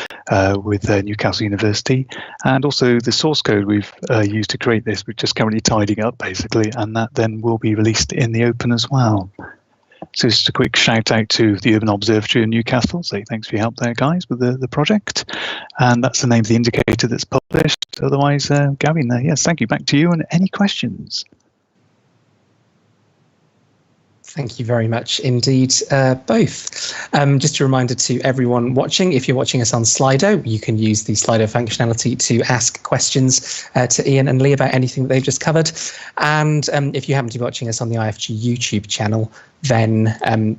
with Newcastle University, and also the source code we've used to create this, we're just currently tidying up basically, and that then will be released in the open as well. So just a quick shout out to the Urban Observatory in Newcastle. Say thanks for your help there, guys, with the project. And that's the name of the indicator that's published. Otherwise, Gavin, yes, thank you. Back to you. And any questions? Thank you very much indeed, both. Just a reminder to everyone watching, if you're watching us on Slido, you can use the Slido functionality to ask questions to Ian and Lee about anything that they've just covered. And if you happen to be watching us on the IFG YouTube channel, then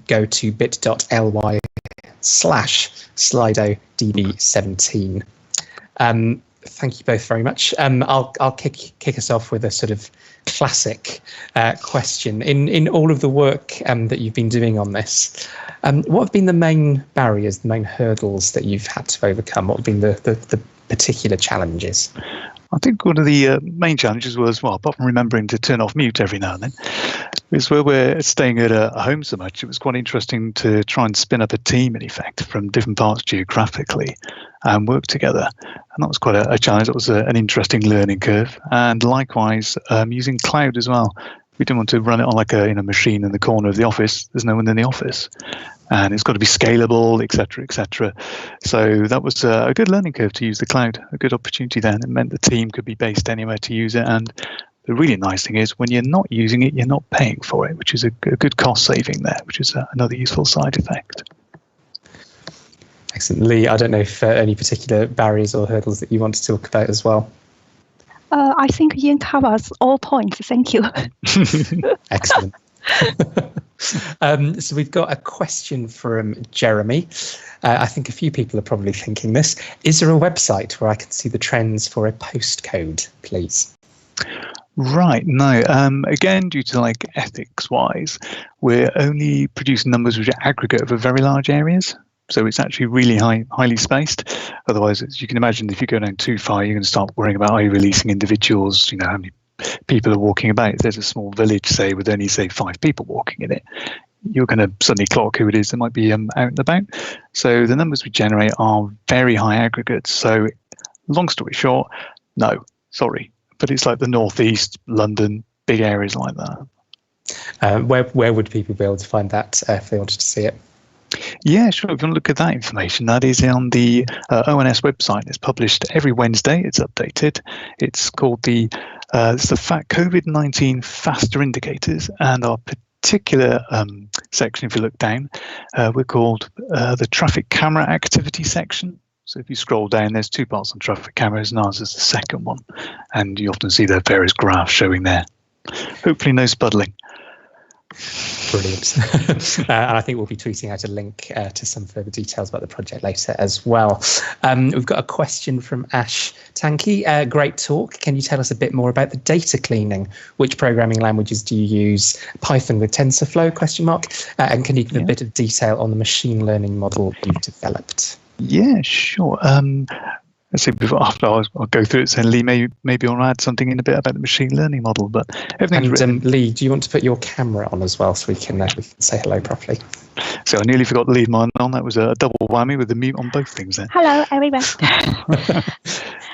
go to bit.ly/SlidoDB17. Thank you both very much. I'll kick us off with a sort of classic question. In all of the work that you've been doing on this, what have been the main barriers, the main hurdles that you've had to overcome? What have been the particular challenges? I think one of the main challenges was, well, apart from remembering to turn off mute every now and then, is where we're staying at a home so much. It was quite interesting to try and spin up a team, in effect, from different parts geographically and work together. And that was quite a challenge. That was an interesting learning curve. And likewise, using cloud as well. We didn't want to run it on like a machine in the corner of the office. There's no one in the office. And it's got to be scalable, et cetera, et cetera. So that was a good learning curve to use the cloud, a good opportunity then. It meant the team could be based anywhere to use it. And the really nice thing is when you're not using it, you're not paying for it, which is a good cost saving there, which is another useful side effect. Excellent. Lee, I don't know if any particular barriers or hurdles that you want to talk about as well. I think Ian covers all points. Thank you. Excellent. So we've got a question from Jeremy. I think a few people are probably thinking this. Is there a website where I can see the trends for a postcode, please? Right. No. Again, due to like ethics wise, we're only producing numbers which are aggregate over very large areas. So it's actually really highly spaced. Otherwise, as you can imagine, if you go down too far, you're going to start worrying about, are you releasing individuals, how many people are walking about. If there's a small village, say, with only, say, 5 people walking in it, you're going to suddenly clock who it is that might be out and about. So the numbers we generate are very high aggregates. So long story short, no, sorry. But it's like the Northeast, London, big areas like that. Where would people be able to find that if they wanted to see it? Yeah, sure. If you want to look at that information, that is on the ONS website. It's published every Wednesday. It's updated. It's called the COVID-19 Faster Indicators, and our particular section, if you look down, we're called the Traffic Camera Activity section. So if you scroll down, there's two parts on traffic cameras, and ours is the second one. And you often see the various graphs showing there. Hopefully no spuddling. Brilliant. And I think we'll be tweeting out a link to some further details about the project later as well. We've got a question from Ash Tanki. Great talk. Can you tell us a bit more about the data cleaning? Which programming languages do you use? Python with TensorFlow? And can you give a bit of detail on the machine learning model you've developed? Yeah, sure. Let's see, after I'll go through it, so Lee, maybe I'll add something in a bit about the machine learning model. But everything's Lee, do you want to put your camera on as well so we can say hello properly? So I nearly forgot to leave mine on. That was a double whammy with the mute on both things there. Hello, everyone.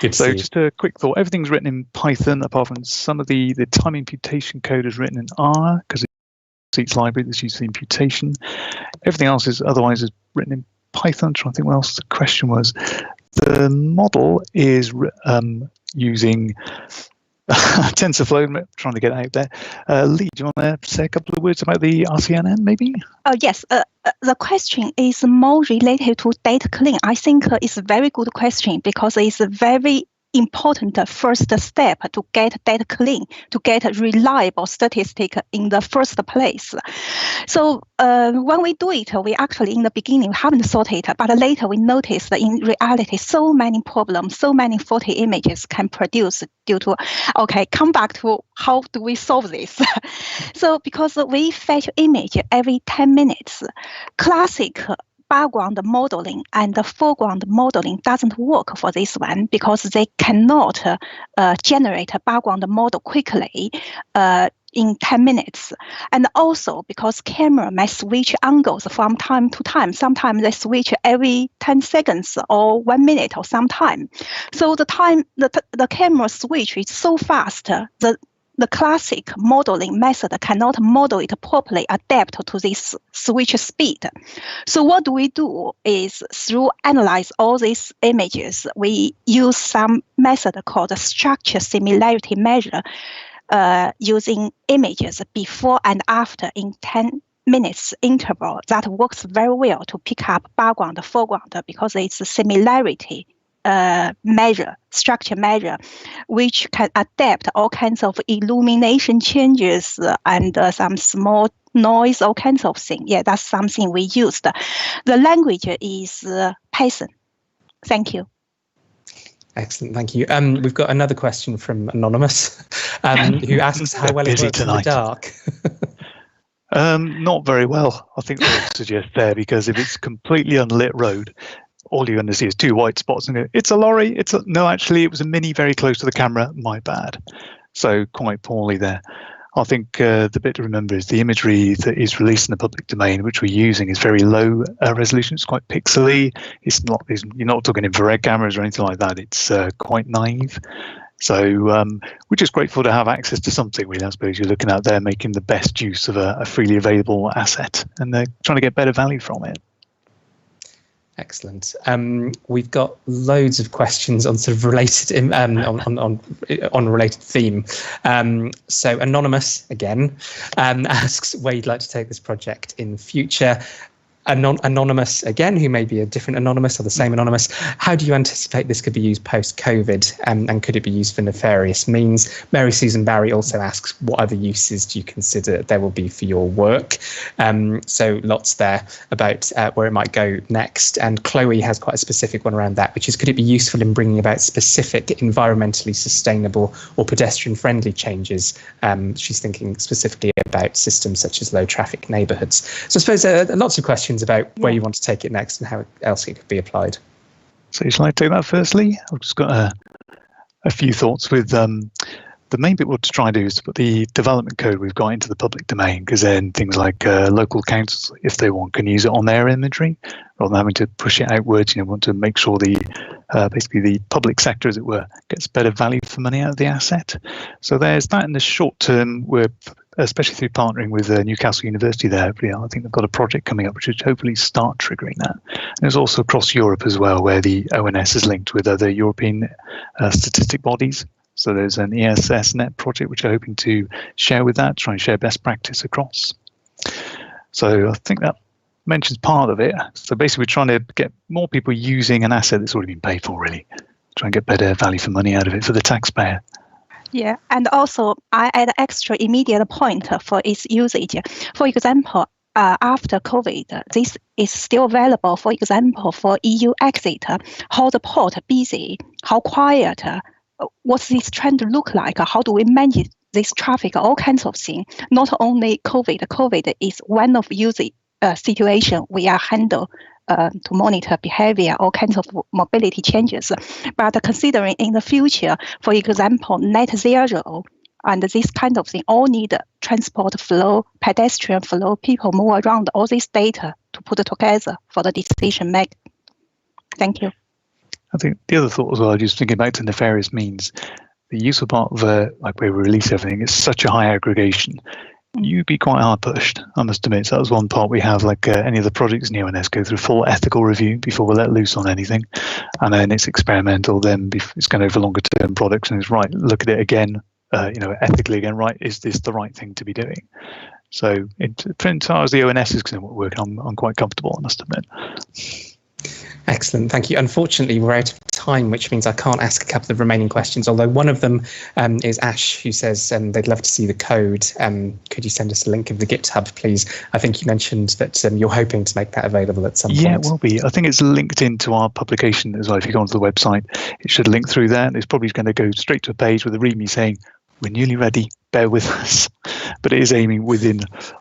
Good. So just a quick thought. Everything's written in Python, apart from some of the time imputation code is written in R, because it's each library that's used for the imputation. Everything else is otherwise written in Python. I'm trying to think what else the question was. The model is using TensorFlow. I'm trying to get out there. Lee, do you want to say a couple of words about the RCNN, maybe? Yes. The question is more related to data clean. I think it's a very good question because it's a very important first step to get data clean, to get reliable statistic in the first place. So when we do it, we actually in the beginning haven't thought it, but later we noticed that in reality, so many problems, so many faulty images can produce due to, come back to how do we solve this? So because we fetch image every 10 minutes, classic background modeling and the foreground modeling doesn't work for this one because they cannot generate a background model quickly in 10 minutes. And also because camera may switch angles from time to time. Sometimes they switch every 10 seconds or 1 minute or some time. So the camera switch is so fast, the classic modeling method cannot model it properly, adapt to this switch speed. So what we do is through analyze all these images, we use some method called structure similarity measure using images before and after in 10 minutes interval. That works very well to pick up background, foreground because it's a similarity measure, structure measure, which can adapt all kinds of illumination changes and some small noise, all kinds of things. Yeah, that's something we used. The language is Python. Thank you. Excellent, thank you. We've got another question from Anonymous, who asks how well it works in the dark. Not very well, I think I would suggest there, because if it's completely unlit road, all you're going to see is two white spots and go, it's a lorry. No, actually, it was a Mini very close to the camera. My bad. So quite poorly there. I think the bit to remember is the imagery that is released in the public domain, which we're using, is very low resolution. It's quite pixely. You're not talking infrared cameras or anything like that. It's quite naive. So we're just grateful to have access to something, really. I suppose you're looking out there making the best use of a freely available asset and trying to get better value from it. Excellent. We've got loads of questions on sort of related on related theme. So Anonymous again asks where you'd like to take this project in the future. Anonymous again, who may be a different Anonymous or the same Anonymous. How do you anticipate this could be used post-COVID, and could it be used for nefarious means? Mary Susan Barry also asks, what other uses do you consider there will be for your work? So lots there about where it might go next. And Chloe has quite a specific one around that, which is, could it be useful in bringing about specific environmentally sustainable or pedestrian-friendly changes? She's thinking specifically about systems such as low traffic neighbourhoods. So I suppose lots of questions about where you want to take it next and how else it could be applied. So shall I take that firstly? I've just got a few thoughts with the main bit we'll try and do is to put the development code we've got into the public domain, because then things like local councils, if they want, can use it on their imagery rather than having to push it outwards. You know, want to make sure the basically the public sector, as it were, gets better value for money out of the asset. So there's that in the short term. We're especially through partnering with Newcastle University there. I think they've got a project coming up which should hopefully start triggering that. And there's also across Europe as well, where the ONS is linked with other European statistic bodies. So there's an ESSnet project which we're hoping to share with that, try and share best practice across. So I think that mentions part of it. So basically we're trying to get more people using an asset that's already been paid for, really. Try and get better value for money out of it for the taxpayer. Yeah, and also I add extra immediate point for its usage. For example, after COVID, this is still available. For example, for EU exit, how the port busy, how quiet, what's this trend look like? How do we manage this traffic? All kinds of things. Not only COVID. COVID is one of using situation we are handle to monitor behavior, all kinds of mobility changes. But considering in the future, for example, net zero and this kind of thing, all need transport flow, pedestrian flow, people move around, all this data to put together for the decision make. Thank you. I think the other thought as well, just thinking back to nefarious means, the useful part of like where we release everything is such a high aggregation. You'd be quite hard pushed, I must admit. So that was one part we have, like any of the projects in the ONS go through full ethical review before we let loose on anything. And then it's experimental, then it's going over longer term products and it's right, look at it again, ethically again, right, is this the right thing to be doing? So as far as the ONS is concerned, what we're working on, I'm quite comfortable, I must admit. Excellent, thank you. Unfortunately, we're out of time, which means I can't ask a couple of remaining questions, although one of them is Ash, who says they'd love to see the code. Could you send us a link of the GitHub, please? I think you mentioned that you're hoping to make that available at some point. Yeah, it will be. I think it's linked into our publication as well. If you go onto the website, it should link through there. It's probably going to go straight to a page with a README saying, we're nearly ready, bear with us. But it is aiming within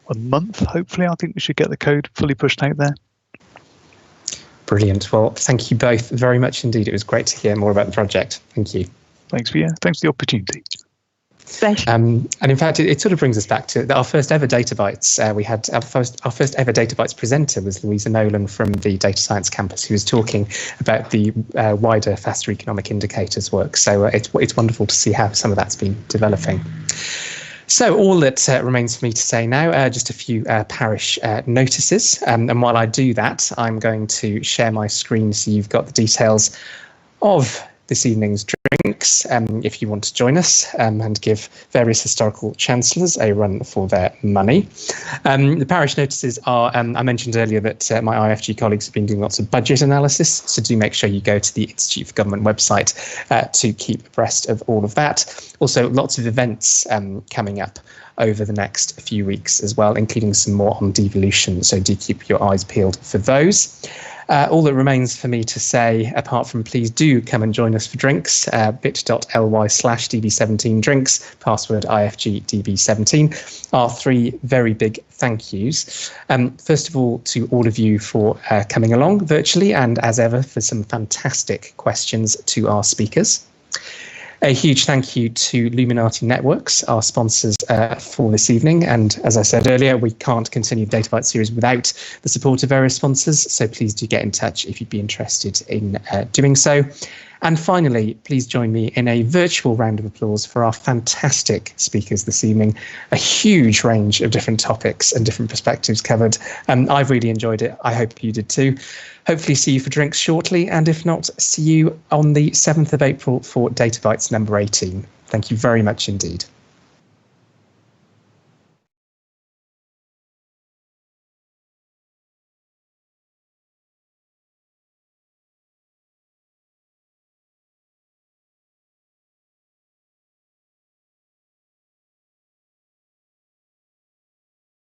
a month, hopefully. I think we should get the code fully pushed out there. Brilliant. Well, thank you both very much indeed. It was great to hear more about the project. Thank you. Thanks for the opportunity. And in fact, it sort of brings us back to our first ever Data Bites. We had our first ever Data Bites presenter was Louisa Nolan from the Data Science Campus, who was talking about the wider faster economic indicators work. So it's wonderful to see how some of that's been developing. So all that remains for me to say now, just a few parish notices. And while I do that, I'm going to share my screen so you've got the details of this evening's drinks, if you want to join us and give various historical chancellors a run for their money. The parish notices are, I mentioned earlier that my IFG colleagues have been doing lots of budget analysis, so do make sure you go to the Institute for Government website to keep abreast of all of that. Also, lots of events coming up over the next few weeks as well, including some more on devolution, so do keep your eyes peeled for those. All that remains for me to say, apart from please do come and join us for drinks, bit.ly/db17drinks, password IFGDB17, are three very big thank yous. First of all, to all of you for coming along virtually, and as ever, for some fantastic questions to our speakers. A huge thank you to Luminati Networks, our sponsors for this evening. And as I said earlier, we can't continue the Data Byte series without the support of various sponsors. So please do get in touch if you'd be interested in doing so. And finally, please join me in a virtual round of applause for our fantastic speakers this evening. A huge range of different topics and different perspectives covered. I've really enjoyed it. I hope you did too. Hopefully see you for drinks shortly. And if not, see you on the 7th of April for Data Bytes number 18. Thank you very much indeed.